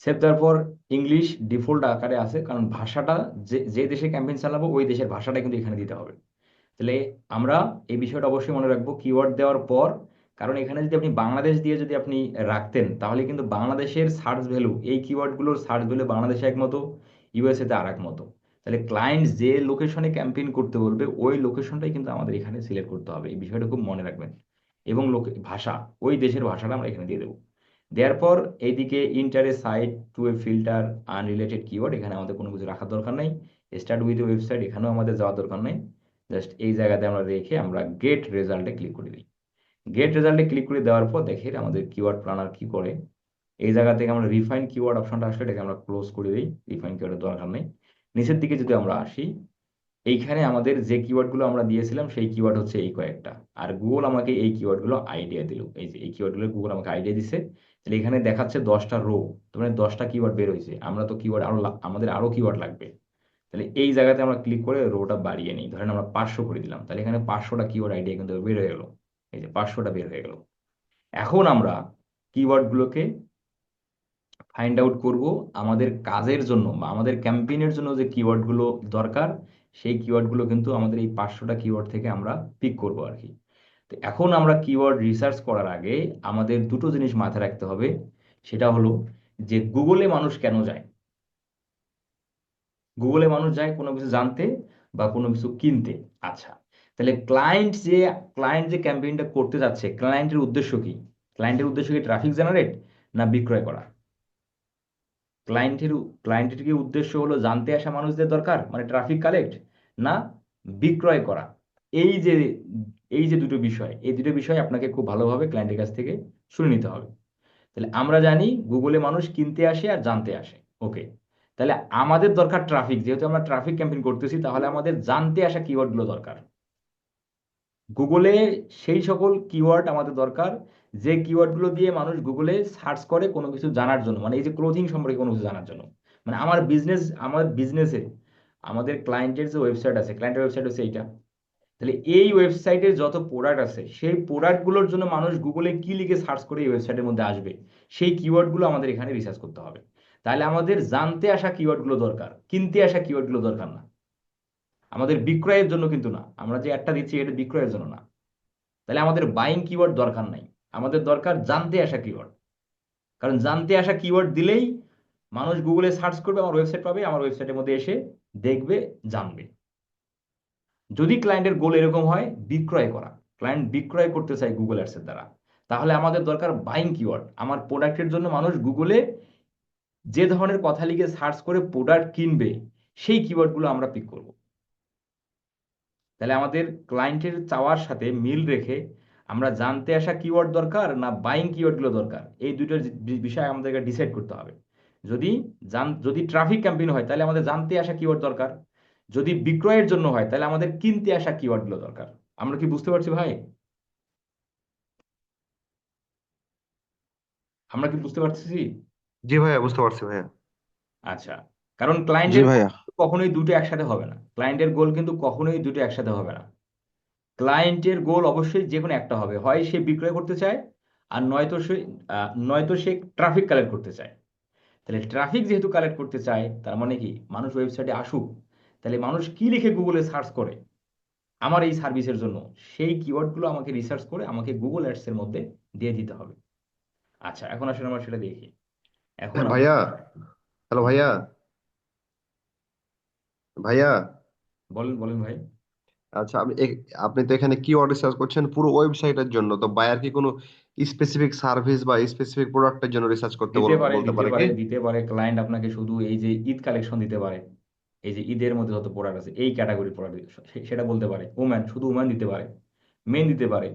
S1: সেভ দেওয়ার পর ইংলিশ ডিফল্ট আকারে আছে, কারণ ভাষাটা যে যে দেশে ক্যাম্পেইন চালাবো ওই দেশের ভাষাটা কিন্তু এখানে দিতে হবে। তাহলে আমরা এই বিষয়টা অবশ্যই মনে রাখবো কিওয়ার্ড দেওয়ার পর, কারণ এখানে যদি আপনি বাংলাদেশ দিয়ে যদি আপনি রাখতেন তাহলে কিন্তু বাংলাদেশের সার্চ ভ্যালু, এই কিওয়ার্ডগুলোর সার্চ ভ্যালু বাংলাদেশে এক মতো, ইউএসএ তে আর এক মতো। তাহলে ক্লায়েন্ট যে লোকেশনে ক্যাম্পেইন করতে বলবে ওই লোকেশনটাই কিন্তু আমাদের এখানে সিলেক্ট করতে হবে, এই বিষয়টা খুব মনে রাখবেন। এবং ভাষা, ওই দেশের ভাষাটা আমরা এখানে দিয়ে দেবো। দেওয়ার পর এইদিকে ইন্টারে সাইট টু এ ফিল্টার আনরিলেটেড কিওয়ার্ড, এখানে আমাদের কোনো কিছু রাখার দরকার নাই। স্টার্ট উইথ ওয়েবসাইট, এখানেও আমাদের যাওয়ার দরকার নাই। জাস্ট এই জায়গাতে আমরা রেখে আমরা গেট রেজাল্টে ক্লিক করে দিই। গেট রেজাল্টে ক্লিক করে দেওয়ার পর দেখেন আমাদের কিওয়ার্ড প্ল্যানার কি করে। এই জায়গা থেকে আমরা রিফাইন কিওয়ার্ড অপশনটা আসলে এটাকে আমরা ক্লোজ করে দিই, রিফাইন কিওয়ার্ডের দরকার নেই। নিচের দিকে যদি আমরা আসি, এইখানে আমাদের যে কিওয়ার্ডগুলো আমরা দিয়েছিলাম সেই কিওয়ার্ড হচ্ছে এই কয়েকটা। আর গুগল আমাকে এই কিওয়ার্ডগুলো আইডিয়া দিল, এই যে এই কিওয়ার্ডগুলো গুগল আমাকে আইডিয়া দিছে। তাহলে এখানে দেখাচ্ছে 10টা রো, মানে 10টা কিওয়ার্ড বের হয়েছে। আমরা তো কিওয়ার্ড আরো আমাদের আরো কিওয়ার্ড লাগবে। তাহলে এই জায়গাতে আমরা ক্লিক করে রোটা বাড়িয়ে নিই, ধরেন আমরা 500 করে দিলাম। তাহলে এখানে 500টা কিওয়ার্ড আইডিয়া কিন্তু বের হয়ে গেল। এই যে 500টা বের হয়ে গেল। এখন আমরা কিওয়ার্ডগুলোকে ফাইন্ড আউট করব আমাদের কাজের জন্য বা আমাদের ক্যাম্পেইনের জন্য যে কিওয়ার্ডগুলো দরকার, সেই কিওয়ার্ডগুলো কিন্তু আমাদের এই 500টা কিওয়ার্ড থেকে আমরা পিক করব আর কি। তো এখন আমরা কিওয়ার্ড রিসার্চ করার আগে আমাদের দুটো জিনিস মাথায় রাখতে হবে। সেটা হলো যে গুগলে মানুষ কেন যায়। গুগলে মানুষ যায় কোনো কিছু জানতে বা কোনো কিছু কিনতে। আচ্ছা, তাহলে ক্লায়েন্ট যে ক্যাম্পেইনটা করতে যাচ্ছে, ক্লায়েন্টের উদ্দেশ্য কি? ক্লায়েন্টের উদ্দেশ্য কি ট্রাফিক জেনারেট না বিক্রয় করা? ক্লায়েন্টের ক্লায়েন্টের কি উদ্দেশ্য হলো জানতে আসা মানুষদের দরকার, মানে ট্রাফিক কালেক্ট, না বিক্রয় করা? এই যে এই যে দুটো বিষয়, এই দুটো বিষয় আপনাকে খুব ভালোভাবে ক্লায়েন্টের কাছ থেকে শুনে নিতে হবে। তাহলে আমরা জানি গুগলে মানুষ কিনতে আসে আর জানতে আসে। ওকে, তাহলে আমাদের দরকার ট্রাফিক। যেহেতু আমরা ট্রাফিক ক্যাম্পেইন করতেছি, তাহলে আমাদের জানতে আসা কিওয়ার্ডগুলো দরকার। গুগলে সেই সকল কিওয়ার্ড আমাদের দরকার যে কিওয়ার্ডগুলো দিয়ে মানুষ গুগলে সার্চ করে কোনো কিছু জানার জন্য, মানে এই যে ক্লোথিং সম্পর্কে কোনো কিছু জানার জন্য। মানে আমার বিজনেসে আমাদের ক্লায়েন্টের যে ওয়েবসাইট আছে, ক্লায়েন্টের ওয়েবসাইট হচ্ছে এইটা। তাহলে এই ওয়েবসাইটের যত প্রোডাক্ট আছে, সেই প্রোডাক্টগুলোর জন্য মানুষ গুগলে কি লিখে সার্চ করে এই ওয়েবসাইটের মধ্যে আসবে, সেই কিওয়ার্ডগুলো আমাদের এখানে রিসার্চ করতে হবে। তাহলে আমাদের জানতে আসা কিওয়ার্ডগুলো দরকার, কিনতে আসা কিওয়ার্ডগুলো দরকার না। আমাদের বিক্রয়ের জন্য কিন্তু না, আমরা যে একটা দিচ্ছি এটা বিক্রয়ের জন্য না। তাহলে আমাদের বাইং কিওয়ার্ড দরকার নাই, আমাদের দরকার জানতে আসা কিওয়ার্ড। কারণ জানতে আসা কিওয়ার্ড দিলেই মানুষ গুগলে সার্চ করবে, আমার ওয়েবসাইট পাবে, আমার ওয়েবসাইটের মধ্যে এসে দেখবে, জানবে। যদি ক্লায়েন্টের গোল এরকম হয় বিক্রয় করা, ক্লায়েন্ট বিক্রয় করতে চায় গুগল অ্যাডসের দ্বারা, তাহলে আমাদের দরকার বাইং কিওয়ার্ড। আমার প্রোডাক্টের জন্য মানুষ গুগলে যে ধরনের কথা লিখে সার্চ করে প্রোডাক্ট কিনবে, সেই কিওয়ার্ডগুলো আমরা পিক করব। তাহলে আমাদের ক্লায়েন্টের চাওয়ার সাথে মিল রেখে আমরা জানতে আসা কিওয়ার্ড দরকার না বাইং কিওয়ার্ডগুলো দরকার, এই দুটোর বিষয় আমাদেরকে ডিসাইড করতে হবে। যদি যদি ট্রাফিক ক্যাম্পেইন হয় তাহলে আমাদের জানতে আসা কিওয়ার্ড দরকার। যদি বিক্রয়ের জন্য হয় তাহলে আমাদের কিনতে আসা কিওয়ার্ডগুলো দরকার। আমরা কি বুঝতে পারছি ভাই? আমরা কি বুঝতে পারতেছি?
S3: জি ভাইয়া, বুঝতে পারছি ভাইয়া।
S1: আচ্ছা, কারণ
S2: জি
S1: ক্লায়েন্টের
S2: ভাইয়া।
S1: কখনোই দুটো একসাথে হবে না, ক্লায়েন্টের গোল কিন্তু কখনোই দুটো একসাথে হবে না। ক্লায়েন্টের গোল অবশ্যই যে কোনো একটা হবে, হয় সে বিক্রয় করতে চায়, আর নয়তো সে ট্রাফিক কালেক্ট করতে চায়। তাহলে ট্রাফিক যেহেতু কালেক্ট করতে চায়, তার মানে কি মানুষ ওয়েবসাইটে আসুক। তাহলে মানুষ কি লিখে গুগলে সার্চ করে আমার এই সার্ভিসের জন্য, সেই কিওয়ার্ডগুলো আমাকে রিসার্চ করে আমাকে গুগল অ্যাডস এর মধ্যে দিয়ে দিতে হবে। আচ্ছা, এখন আসলে আমরা সেটা দেখি। এখন আমরা
S3: ভাইয়া, হ্যালো ভাইয়া। ভাইয়া,
S1: বলেন বলেন ভাই।
S3: আচ্ছা, আপনি তো এখানে কিওয়ার্ড রিসার্চ করছেন পুরো ওয়েবসাইটের জন্য, তো বায়ার কি কোনো স্পেসিফিক সার্ভিস বা স্পেসিফিক প্রোডাক্টের জন্য রিসার্চ করতে
S1: দিতে পারে
S3: বলতে
S1: দিতে
S3: পারে কি?
S1: পারে দিতে পারে ক্লায়েন্ট আপনাকে শুধু এই যে ঈদ কালেকশন দিতে পারে, এই যে ঈদের মধ্যে যত প্রোডাক্ট আছে এই ক্যাটাগরি প্রোডাক্ট সেটা বলতে পারে। ওম্যান, শুধু ওম্যান দিতে পারে, মেন দিতে পারে,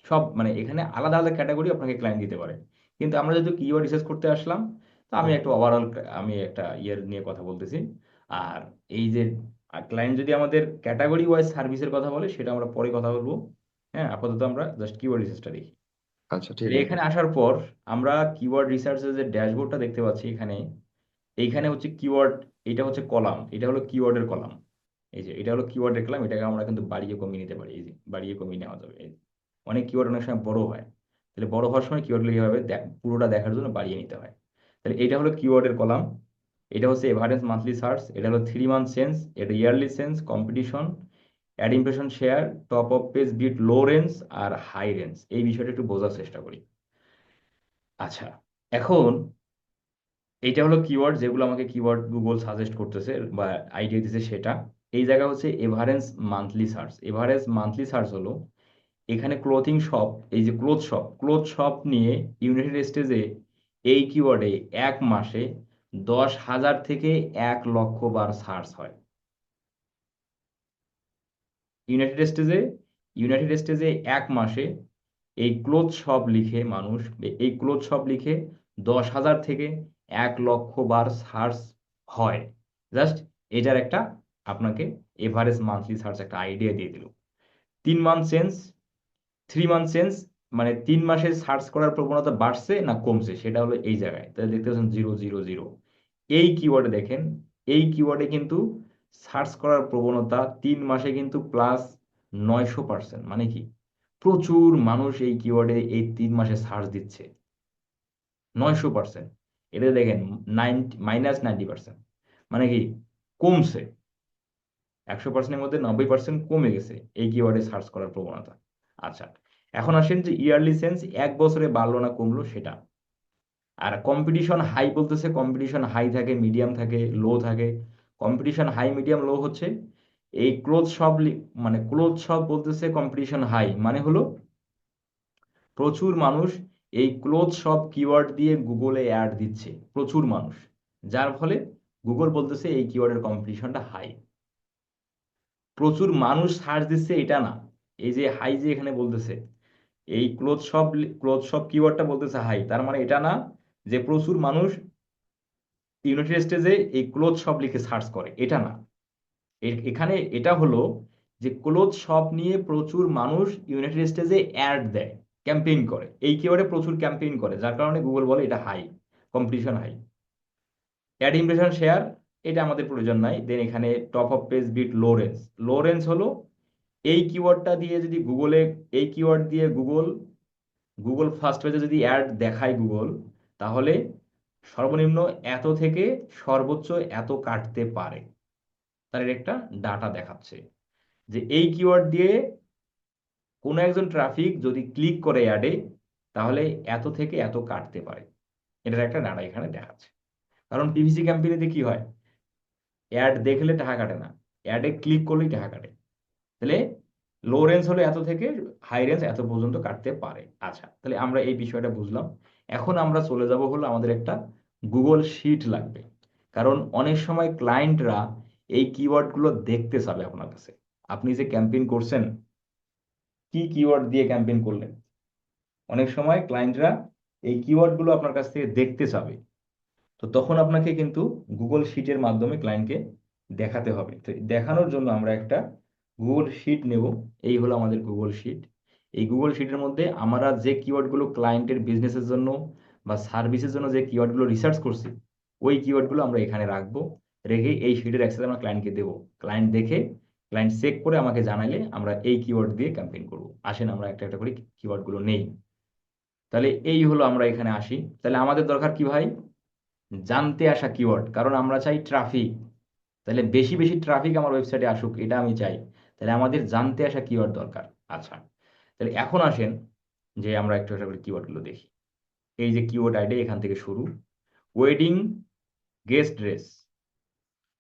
S1: সব মানে এখানে আলাদা আলাদা ক্যাটাগরি আপনাকে ক্লায়েন্ট দিতে পারে। কিন্তু আমরা যদি কিওয়ার্ড রিসার্চ করতে আসলাম, তো আমি একটা ওভারঅল, আমি একটা ইয়ের নিয়ে কথা বলতেছি। আর এই যে ক্লায়েন্ট যদি আমাদের ক্যাটাগরি ওয়াইজ সার্ভিসের কথা বলে, সেটা আমরা পরে কথা বলবো। হ্যাঁ, আপাতত আমরা জাস্ট কিওয়ার্ড রিসার্চটা দেখি।
S3: আচ্ছা, ঠিক
S1: তাহলে
S3: আছে।
S1: এখানে আসার পর আমরা কিওয়ার্ড রিসার্চের যে ড্যাশবোর্ডটা দেখতে পাচ্ছি এখানে, এইখানে হচ্ছে কিওয়ার্ড, এটা হচ্ছে কলাম, এটা হলো কিওয়ার্ডের কলাম। এই যে এটা হলো কিওয়ার্ডের কলাম, এটাকে আমরা কিন্তু বাড়িয়ে কমিয়ে নিতে পারি। এই যে বাড়িয়ে কমিয়ে নেওয়া যাবে। এই যে অনেক কিওয়ার্ড অনেক সময় বড় হয়, তাহলে বড় হওয়ার সময় কিওয়ার্ডগুলো কীভাবে পুরোটা দেখার জন্য বাড়িয়ে নিতে হয়। তাহলে এটা হলো কিওয়ার্ডের কলাম। এটা হচ্ছে এভারেজ মান্থলি সার্চ, এটা হলো 3 মান্থ সেন্স, এটা yearly sense, competition, ad impression share, top of page bid, low range আর হাই রেঞ্জ। এই বিষয়টা একটু বোঝার চেষ্টা করি। আচ্ছা, এখন এইটা হলো কিওয়ার্ড যেগুলো আমাকে কিওয়ার্ড গুগল সাজেস্ট করতেছে বা আইডিয়া দিতেছে সেটা। এই জায়গা হচ্ছে average monthly search. Average monthly search হলো এখানে ক্লোথিং শপ, এই যে ক্লোথ শপ নিয়ে ইউনাইটেড স্টেটে এই কিওয়ার্ডে এক মাসে 10,000 থেকে 1 লক্ষ বার সার্চ হয়। ইউনাইটেড স্টেটে ইউনাইটেড স্টেটে এক মাসে এই ক্লোথ শপ লিখে মানুষ, এই ক্লোথ শপ লিখে 10,000 থেকে 1 লক্ষ বার সার্চ হয়। জাস্ট এটার একটা আপনাকে এভারেজ মান্থলি সার্চ একটা আইডিয়া দিয়ে দিল। 3 মান্থ সেন্স, 3 মান্থ সেন্স মানে 3 মাসে সার্চ করার প্রবণতা বাড়ছে না কমছে, সেটা হলো এই জায়গায়। তাহলে দেখতে পাচ্ছেন 0 0 0। এই কিওয়ার্ডে দেখেন, এই কিওয়ার্ডে কিন্তু সার্চ করার প্রবণতা 3 মাসে কিন্তু +900%। মানে কি, প্রচুর মানুষ এই কিওয়ার্ডে এই 3 মাসে সার্চ দিচ্ছে। 900%। এটা দেখেন -90%। মানে কি, কমছে। 100%-এর মধ্যে 90% কমে গেছে এই কিওয়ার্ডে সার্চ করার প্রবণতা। আচ্ছা, এখন আসেন যে ইয়ারলি সেন্স 1 বছরে বাড়লো না কমলো সেটা। আর কম্পিটিশন হাই বলতেছে, কম্পিটিশন হাই থাকে, মিডিয়াম থাকে, লো থাকে। কম্পিটিশন হাই মিডিয়াম লো হচ্ছে এই ক্লোথ শপ, মানে ক্লোথ শপ বলতেছে কম্পিটিশন হাই, মানে হলো প্রচুর মানুষ এই ক্লোথ শপ কিওয়ার্ড দিয়ে গুগলে অ্যাড দিচ্ছে, প্রচুর মানুষ, যার ফলে গুগল বলতেছে এই কিওয়ার্ডের কম্পিটিশনটা হাই। প্রচুর মানুষ সার্চ দিচ্ছে এটা না, এই যে হাই যে এখানে বলতেছে, এই ক্লোথ শপ কিওয়ার্ডটা বলতেছে হাই, তার মানে এটা না যে প্রচুর মানুষ ইউনাইটেড স্টেটে এই ক্লোথ শপ লিখে সার্চ করে, এটা না। এখানে এটা হলো যে ক্লোথ শপ নিয়ে প্রচুর মানুষ ইউনাইটেড স্টেটে অ্যাড দেয়, ক্যাম্পেইন করে, এই কিওয়ার্ডে প্রচুর ক্যাম্পেইন করে, যার কারণে গুগল বলে এটা high, competition high. Ad impression share, এটা আমাদের প্রয়োজন নাই। দেন এখানে top of page bid low range. Low range হলো এই কিওয়ার্ডটা দিয়ে যদি গুগলে, এই কিওয়ার্ড দিয়ে গুগল ফার্স্ট পেজে যদি অ্যাড দেখায় গুগল, তাহলে সর্বনিম্ন এত থেকে সর্বোচ্চ এত কাটতে পারে, তার একটা ডাটা দেখাচ্ছে যে এই কিওয়ার্ড দিয়ে কোনো একজন ট্রাফিক যদি ক্লিক করে অ্যাডে, তাহলে এত থেকে এত কাটতে পারে, এটার একটা ডাটা এখানে দেখাচ্ছে। কারণ পিপিসি ক্যাম্পেইনে কি হয়, অ্যাড দেখলে টাকা কাটে না, অ্যাডে ক্লিক করলেই টাকা কাটে। তাহলে লো রেঞ্জ হলো এত থেকে হাই রেঞ্জ এত পর্যন্ত কাটতে পারে। আচ্ছা, তাহলে আমরা এই বিষয়টা বুঝলাম। এখন আমরা চলে যাব হলো আমাদের একটা গুগল শিট লাগবে। কারণ অনেক সময় ক্লায়েন্টরা এই কিওয়ার্ডগুলো দেখতে চাবে আপনার কাছে। আপনি যে ক্যাম্পেইন করছেন, কি কিওয়ার্ড দিয়ে ক্যাম্পেইন করলেন, অনেক সময় ক্লায়েন্টরা এই কিওয়ার্ডগুলো আপনার কাছ থেকে দেখতে চাবে। তো তখন আপনাকে কিন্তু গুগল শিটের মাধ্যমে ক্লায়েন্টকে দেখাতে হবে। তো দেখানোর জন্য আমরা একটা গুগল শিট নেব। এই হলো আমাদের গুগল শিট। এই গুগল শিটের মধ্যে আমরা যে কিওয়ার্ডগুলো ক্লায়েন্টের বিজনেসের জন্য বা সার্ভিসের জন্য যে কিওয়ার্ডগুলো রিসার্চ করছি, ওই কিওয়ার্ডগুলো আমরা এখানে রাখবো। রেখে এই শিটের অ্যাক্সেস আমরা ক্লায়েন্টকে দেবো। ক্লায়েন্ট দেখে, ক্লায়েন্ট চেক করে আমাকে জানালে আমরা এই কিওয়ার্ড দিয়ে ক্যাম্পেইন করব। আসেন আমরা একটা একটা করে কিওয়ার্ডগুলো নেই। তাহলে এই হলো, আমরা এখানে আসি। তাহলে আমাদের দরকার কি ভাই? জানতে আসা কিওয়ার্ড, কারণ আমরা চাই ট্রাফিক। তাহলে বেশি বেশি ট্রাফিক আমার ওয়েবসাইটে আসুক, এটা আমি চাই। তাহলে আমাদের জানতে আসা কিওয়ার্ড দরকার। আচ্ছা, তাহলে এখন আসেন যে আমরা একটু একটা করে কিওয়ার্ডগুলো দেখি। এই যে কিওয়ার্ড আইডি এখান থেকে শুরু, ওয়েডিং গেস্ট ড্রেস।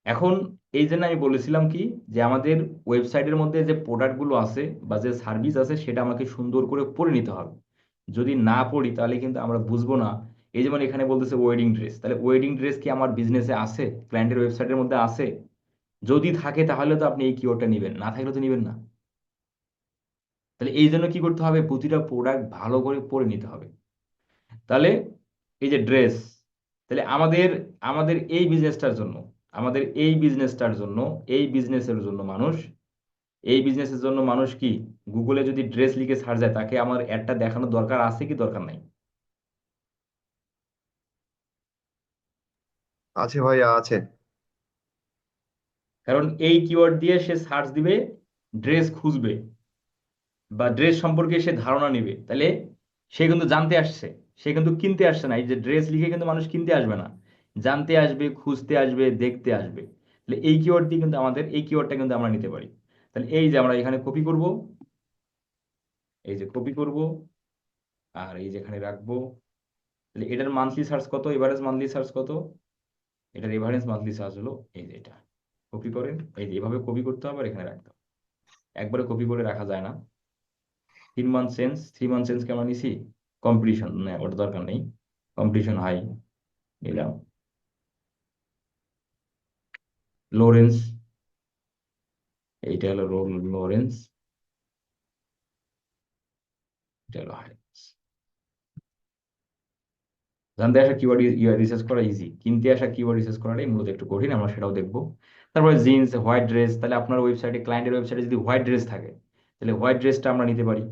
S1: এখন এই জন্য আমি বলেছিলাম কি, যে আমাদের ওয়েবসাইটের মধ্যে যে প্রোডাক্টগুলো আছে বা যে সার্ভিস আছে সেটা আমাকে সুন্দর করে পড়ে নিতে হবে। যদি না পড়ি তাহলে কিন্তু আমরা বুঝবো না। এই যেমন এখানে বলতেছে ওয়েডিং ড্রেস, তাহলে ওয়েডিং ড্রেস কি আমার বিজনেসে আছে, ক্লায়েন্টের ওয়েবসাইটের মধ্যে আছে? যদি থাকে তাহলে তো আপনি এই কিওয়ার্ডটা নেবেন, না থাকলে তো নেবেন না। তাহলে এই জন্য কি করতে হবে, প্রতিটা প্রোডাক্ট ভালো করে পড়ে নিতে হবে। তাহলে এই যে ড্রেস, তাহলে আমাদের আমাদের এই বিজনেসটার জন্য, আমাদের এই বিজনেসটার জন্য, এই বিজনেসের জন্য মানুষ, এই বিজনেসের জন্য মানুষ কি গুগলে যদি ড্রেস লিখে সার্চ দেয়, তাকে আমার অ্যাডটা দেখানোর দরকার আছে কি দরকার নাই?
S3: আছে ভাইয়া, আছে।
S1: কারণ এই কিওয়ার্ড দিয়ে সে সার্চ দিবে, ড্রেস খুঁজবে বা ড্রেস সম্পর্কে সে ধারণা নেবে। তাহলে সে কিন্তু জানতে আসছে, সে কিন্তু কিনতে আসছে না। এই যে ড্রেস লিখে কিন্তু মানুষ কিনতে আসবে না, জানতে আসবে, খুঁজতে আসবে, দেখতে আসবে। তাহলে এই কিওয়ার্ড দিয়ে কিন্তু আমাদের এই কিওয়ার্ডটা কিন্তু আমরা নিতে পারি। তাহলে এই যে আমরা এখানে কপি করব, এই যে কপি করব, আর এই যে এখানে রাখবো। তাহলে এটার মান্থলি সার্চ কত, এভারেজ মান্থলি সার্চ কত? এটার এভারেজ মান্থলি সার্চ হলো এই যে এটা। কপি করেন, এই যে এভাবে কপি করতে হবে আর এখানে রাখতে হবে। একবারে কপি করে রাখা যায় না। 3 মান্থ চেঞ্জ, 3 মান্থ চেঞ্জ কে আমরা নিছি কম্পিটিশন, না ওটা দরকার নেই। কম্পিটিশন হাই নিলাম। লোরেন্স, এইটা হলো লোরেন্স, এটা হলো হাই। জানতে আসা কিওয়ার্ড রিসার্চ করা ইজি, কিনতে আসা কিওয়ার্ড রিসার্চ করাটাই মূলত একটু কঠিন, আমরা সেটাও দেখবো। তারপরে জিন্স, হোয়াইট ড্রেস। তাহলে আপনার ওয়েবসাইটে, ক্লায়েন্টের ওয়েবসাইটে যদি হোয়াইট ড্রেস থাকে, তাহলে হোয়াইট ড্রেসটা আমরা নিতে পারি।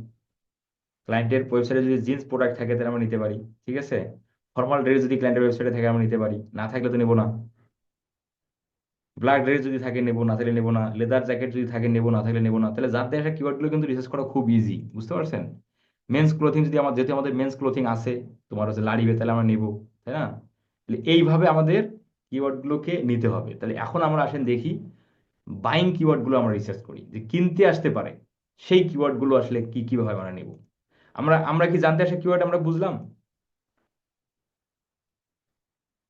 S1: ক্লায়েন্টের ওয়েবসাইটে যদি জিন্স প্রোডাক্ট থাকে তাহলে আমরা নিতে পারি, ঠিক আছে। ফর্মাল ড্রেস যদি ক্লায়েন্টের ওয়েবসাইটে থাকে আমরা নিতে পারি, না থাকলে তো নেবো না। ব্ল্যাক ড্রেস যদি থাকে নেবো, না থাকলে নেবো না। লেদার জ্যাকেট যদি থাকে নেবো, না থাকলে নেবো না। তাহলে জানতে আসা কিওয়ার্ডগুলো কিন্তু রিসার্চ করা খুব ইজি, বুঝতে পারছেন। মেন্স ক্লোথিং যদি আমার, যেহেতু আমাদের মেন্স ক্লোথিং আছে, তোমার হচ্ছে লাড়িবে, তাহলে আমরা নেবো, তাই না? তাহলে এইভাবে আমাদের কিওয়ার্ডগুলোকে নিতে হবে। তাহলে এখন আমরা আসেন দেখি বাইং কিওয়ার্ডগুলো আমরা রিসার্চ করি, যে কিনতে আসতে পারে সেই কিওয়ার্ডগুলো আসলে কি কিভাবে আমরা নেব। আমরা আমরা কি জানতে আসা কিওয়ার্ড আমরা বুঝলাম?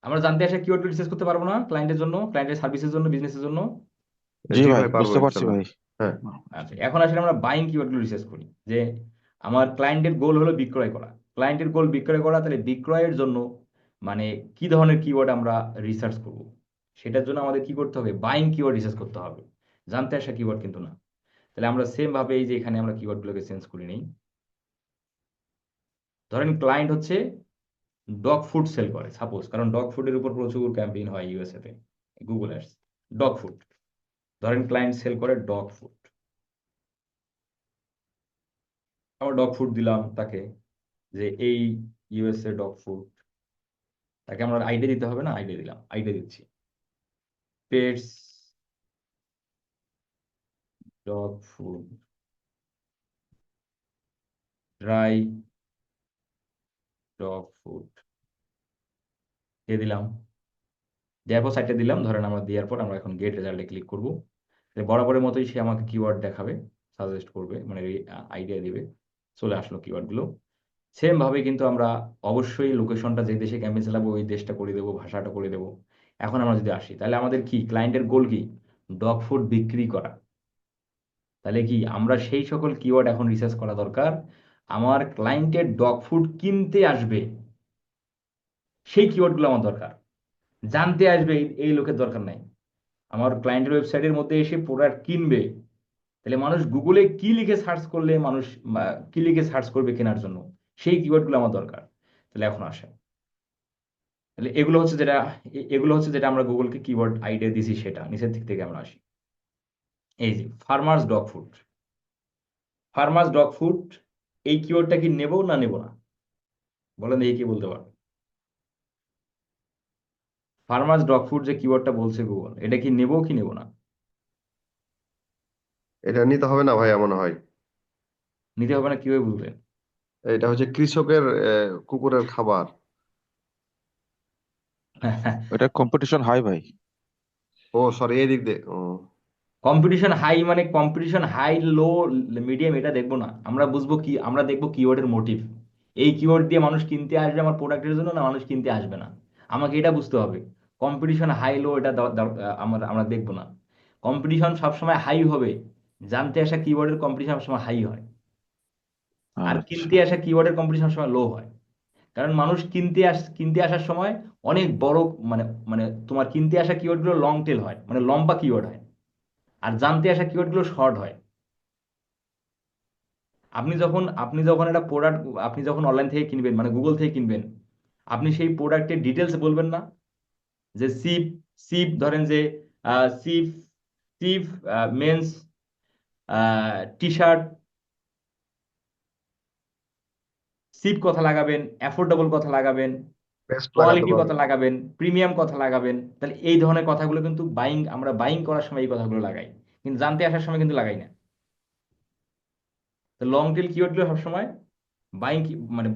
S1: আমরা জানতে আসা কিওয়ার্ড রিসার্চ করতে পারবো না ক্লায়েন্টের জন্য, ক্লায়েন্টের সার্ভিসের জন্য, বিজনেসের জন্য?
S2: জি
S3: জি
S2: ভাই,
S3: ভাই, পারবো
S2: বুঝতে পারছি
S3: ইনশাল্লাহ।
S2: ভাই।
S3: হ্যাঁ।
S1: আচ্ছা, এখন আসলে আমরা বাইং কিওয়ার্ডগুলো রিসার্চ করি, যে আমার ক্লায়েন্টের গোল হলো বিক্রয় করা। ক্লায়েন্টের গোল বিক্রয় করা, তাহলে বিক্রয়ের জন্য মানে কি ধরনের কিওয়ার্ড আমরা রিসার্চ করব, সেটার জন্য আমাদের কি করতে হবে, বাইং কিওয়ার্ড রিসার্চ করতে হবে, জানতে আসা কিওয়ার্ড কিন্তু না। তাহলে আমরা সেম ভাবে এই যে এখানে আমরা কিওয়ার্ডগুলোকে চেঞ্জ করে নিই। ধরেন ক্লায়েন্ট হচ্ছে ডগ ফুড সেল করে সাপোজ, কারণ ডগ ফুডের উপর প্রচুর ক্যাম্পেইন হয় ইউএসএ তে, গুগল অ্যাডস। ডগ ফুড, ধরেন ক্লায়েন্ট সেল করে ডগ ফুড, আমরা ডগ ফুড দিলাম তাকে, যে এই ইউএসএ ডগ ফুড, তাকে আমরা আইডিয়া দিতে হবে না, আইডিয়া দিলাম, আইডিয়া দিচ্ছি pets dog food dry dog food দিয়ে দিলাম। দেওয়ার পর সাইটে দিলাম, ধরেন আমরা দেওয়ার পর আমরা এখন গেট রেজাল্টে ক্লিক করব। বরাবরের মতোই সে আমাকে কিওয়ার্ড দেখাবে, সাজেস্ট করবে, মানে আইডিয়া দিবে। চলে আসলো কিওয়ার্ডগুলো। সেম ভাবে কিন্তু আমরা অবশ্যই লোকেশনটা যে দেশে ক্যাম্পেইন চালাবো ওই দেশটা করে দেবো, ভাষাটা করে দেবো। এখন আমরা যদি আসি, তাহলে আমাদের কি ক্লায়েন্টের গোল কি? ডগ ফুড বিক্রি করা। তাহলে কি আমরা সেই সকল কিওয়ার্ড এখন রিসার্চ করা দরকার, আমার ক্লায়েন্টের ডগ ফুড কিনতে আসবে সেই কিওয়ার্ডগুলো আমার দরকার। জানতে আসবে এই লোকের দরকার নাই। আমার ক্লায়েন্টের ওয়েবসাইটের মধ্যে এসে প্রোডাক্ট কিনবে, তাহলে মানুষ গুগলে কি লিখে সার্চ করলে মানুষ কি লিখে সার্চ করবে কেনার জন্য, সেই কিওয়ার্ডগুলো আমার দরকার। তাহলে এখন আসেন, তাহলে এগুলো হচ্ছে যেটা আমরা গুগলকে কিওয়ার্ড আইডিয়া দিছি, সেটা নিচের দিক থেকে আমরা আসি। এই যে farmers dog food, farmers dog food, এই কিওয়ার্ডটা কি নেব না নেব না? বলেন এই কি বলতে পারবে? ফার্মার্স ডগ ফুড যে কিওয়ার্ডটা বলছে গুগল, এটা কি নেব কি নেব না?
S3: এটা নিতে হবে না ভাইয়া মনে হয়।
S1: নিতে হবে না কিভাবে বুঝলেন?
S3: এটা হচ্ছে কৃষকের কুকুরের খাবার।
S2: এটা কম্পিটিশন হয় ভাই।
S3: ও সরি, এই দিক দিয়ে ও।
S1: কম্পিটিশন হাই মানে কম্পিটিশন হাই লো মিডিয়াম এটা দেখবো না, আমরা বুঝবো কি, আমরা দেখবো কিওয়ার্ডের মোটিভ। এই কিওয়ার্ড দিয়ে মানুষ কিনতে আসবে আমার প্রোডাক্টের জন্য, না মানুষ কিনতে আসবে না, আমাকে এটা বুঝতে হবে। কম্পিটিশন হাই লো এটা আমরা আমরা দেখবো না। কম্পিটিশন সবসময় হাই হবে, জানতে আসা কিওয়ার্ডের কম্পিটিশন সবসময় হাই হয়। আর
S2: আচ্ছা।
S1: কিনতে আসা কিওয়ার্ডের কম্পিটিশন সবসময় লো হয়। কারণ মানুষ কিনতে আসার সময় অনেক বড়, মানে মানে তোমার কিনতে আসা কিওয়ার্ডগুলো লং টেল হয়, মানে লম্বা কিওয়ার্ড হয়। আর জানতে আসা কিওয়ার্ডগুলো শর্ট হয়। আপনি যখন একটা প্রোডাক্ট, আপনি যখন অনলাইন থেকে কিনবেন, মানে গুগল থেকে কিনবেন, আপনি সেই প্রোডাক্টের ডিটেলস বলবেন না, যে সিপ, সিপ ধরেন যে cheap, cheap men's T shirt, cheap কথা লাগাবেন, অ্যাফোর্ডেবল কথা লাগাবেন,
S3: বেস্ট লাগাতে
S1: কোয়ালিটি কথা
S3: পারবেন।
S1: লাগাবেন, প্রিমিয়াম কথা লাগাবেন। তাহলে এই ধরনের কথাগুলো কিন্তু আমরা বাইং করার সময় এই কথাগুলো লাগাই, কিন্তু জানতে আসার সময় কিন্তু লাগাই না। তো লং টেল কিওয়ার্ডগুলো সবসময় বাইং, মানে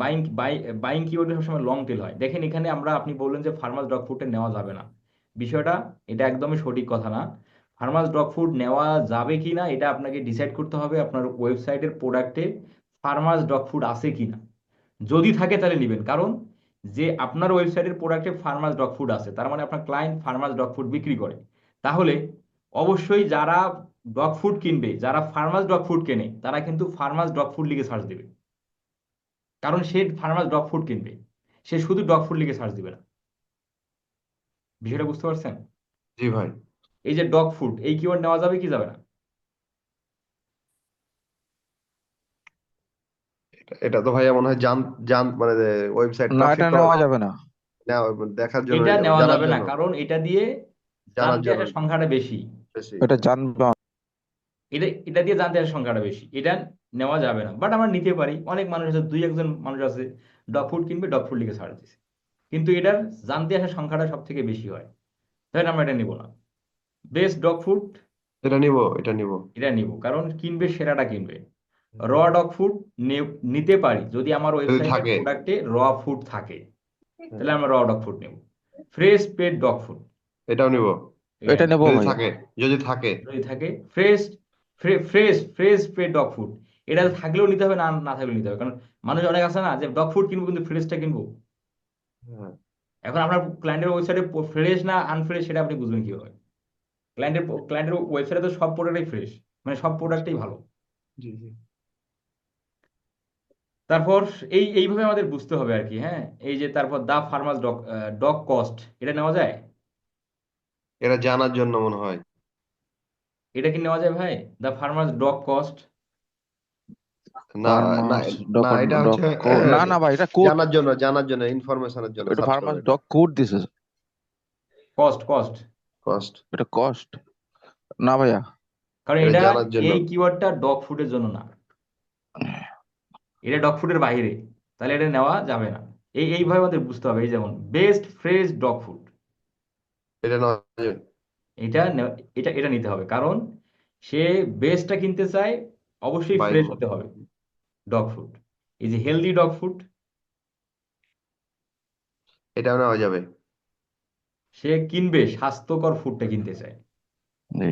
S1: বাইং কিওয়ার্ডগুলো সবসময় লং টেল হয়। দেখেন এখানে আপনি বললেন যে ফার্মাস ডগ ফুডটা নেওয়া যাবে না, বিষয়টা এটা একদমই সঠিক কথা না। ফার্মাস ডগ ফুড নেওয়া যাবে কি না এটা আপনাকে ডিসাইড করতে হবে আপনার ওয়েবসাইটের প্রোডাক্টে ফার্মাস ডগ ফুড আছে কি না। যদি থাকে তাহলে নেবেন, কারণ যে আপনার ওয়েবসাইটের প্রোডাক্টে ফার্মাস ডগ ফুড আছে তার মানে আপনার ক্লায়েন্ট ফার্মাস ডগ ফুড বিক্রি করে। তাহলে অবশ্যই যারা ডগ ফুড কিনবে, যারা ফার্মাস ডগ ফুড কেনে, তারা কিন্তু ফার্মাস ডগ ফুড লিখে সার্চ দেবে, কারণ সে ফার্মাস ডগ ফুড কিনবে, সে শুধু ডগ ফুড লিখে সার্চ দিবে না। বিষয়টা বুঝতে পারছেন?
S3: জি ভাই।
S1: এই যে ডগ ফুড, এই কিওয়ার্ড নেওয়া যাবে কি যাবে না?
S3: এটা তো ভাইয়া মনে হয় জান জান মানে ওয়েবসাইট
S2: না,
S3: ট্রাফিক
S2: এটা
S3: করার
S2: নেওয়া
S3: জন্য,
S2: যাবে না।
S3: না দেখার জন্য
S1: এটা
S3: নিতে হবে,
S1: নেওয়া
S3: জানার
S1: যাবে না,
S3: জন্য,
S1: কারণ এটা দিয়ে
S3: জানার
S1: জানতে
S3: জন্য
S1: আসার সংখ্যাটা বেশি।
S3: বেশি।
S2: এটা জানবে।
S1: এটা দিয়ে জানতে আসার সংখ্যাটা বেশি, এটা নেওয়া যাবে না। বাট আমরা নিতে পারি, অনেক মানুষ আছে, দুই একজন মানুষ আছে ডগ ফুড কিনবে, ডগ ফুড লিখে সার্চ দিছে, কিন্তু এটার জানতে আসার সংখ্যাটা সব থেকে বেশি হয়। তাই আমরা এটা নিব না। বেস্ট ডগ ফুড,
S3: এটা নিব, এটা নিব।
S1: এটা নিব, কারণ কিনবে সেরাটা কিনবে। র ডগ ফুড নিতে পারি যদি আমার
S3: যদি
S1: ওয়েবসাইটের
S3: থাকে।
S1: প্রোডাক্টে র ফুড থাকে,
S3: হ্যাঁ,
S1: তাহলে আমরা র ডগ ফুড নেব। ফ্রেশ পেড ডগ ফুড,
S3: এটাও নিব
S1: এটা
S2: এটা
S1: নেব
S2: নেবো
S3: যদি
S2: ভাইয়া।
S3: থাকে, যদি থাকে।
S1: যদি থাকে। Fresh fresh pet dog food, এটা থাকলেও নিতে হবে, না না থাকলেও নিতে হবে, কারণ মানুষ অনেক আছে না যে ডগ ফুড কিনবো কিন্তু ফ্রেশটা কিনবো।
S3: হ্যাঁ।
S1: এখন আপনার ক্লায়েন্টের ওয়েবসাইটে ফ্রেশ না আনফ্রেশ সেটা আপনি বুঝবেন কিভাবে? ক্লায়েন্টের ওয়েবসাইটে তো সব প্রোডাক্টই ফ্রেশ, মানে সব প্রোডাক্টই ভালো।
S3: জি জি।
S1: তারপর এইভাবে আমাদের বুঝতে হবে আর কি। হ্যাঁ, এই যে তারপর দা ফার্মাস ডগ, ডগ কস্ট, এটা নেওয়া যায়?
S3: এটা জানার জন্য মনে হয়।
S1: এটা কি নেওয়া যায় ভাই? দা ফার্মাস ডগ কস্ট,
S3: না না
S2: ফার্মার্স
S3: না,
S2: ডক
S3: এটা
S2: ডক
S3: হচ্ছে
S2: না না ভাই, এটা কোড।
S3: জানার জন্য ইনফরমেশনের জন্য
S2: এটা
S3: সার্চ করো
S2: ফার্মার্স
S3: এটা।
S2: ডক কোড দিছে।
S1: Cost cost.
S3: কস্ট।
S2: এটা কস্ট না ভাইয়া।
S1: কারণ
S3: এটা
S1: এটা
S3: জানার জন্য।
S1: এই কিওয়ার্ডটা ডগ ফুডের জন্য না, এটা ডগ ফুডের বাইরে, তাহলে এটা নেওয়া যাবে না। এইভাবে আমাদের বুঝতে হবে। এই যেমন বেস্ট ফ্রেশ ডগ ফুড,
S3: এটা নয়।
S1: এটা এটা নিতে হবে, কারণ সে বেস্টটা কিনতে চায়, অবশ্যই
S3: বাই
S1: ফ্রেশ
S3: কর।
S1: হতে হবে ডগ ফুড। এই যে হেলদি ডগ ফুড,
S3: এটাও নেওয়া যাবে।
S1: সে কিনবে স্বাস্থ্যকর ফুডটা কিনতে চায়।
S2: জি।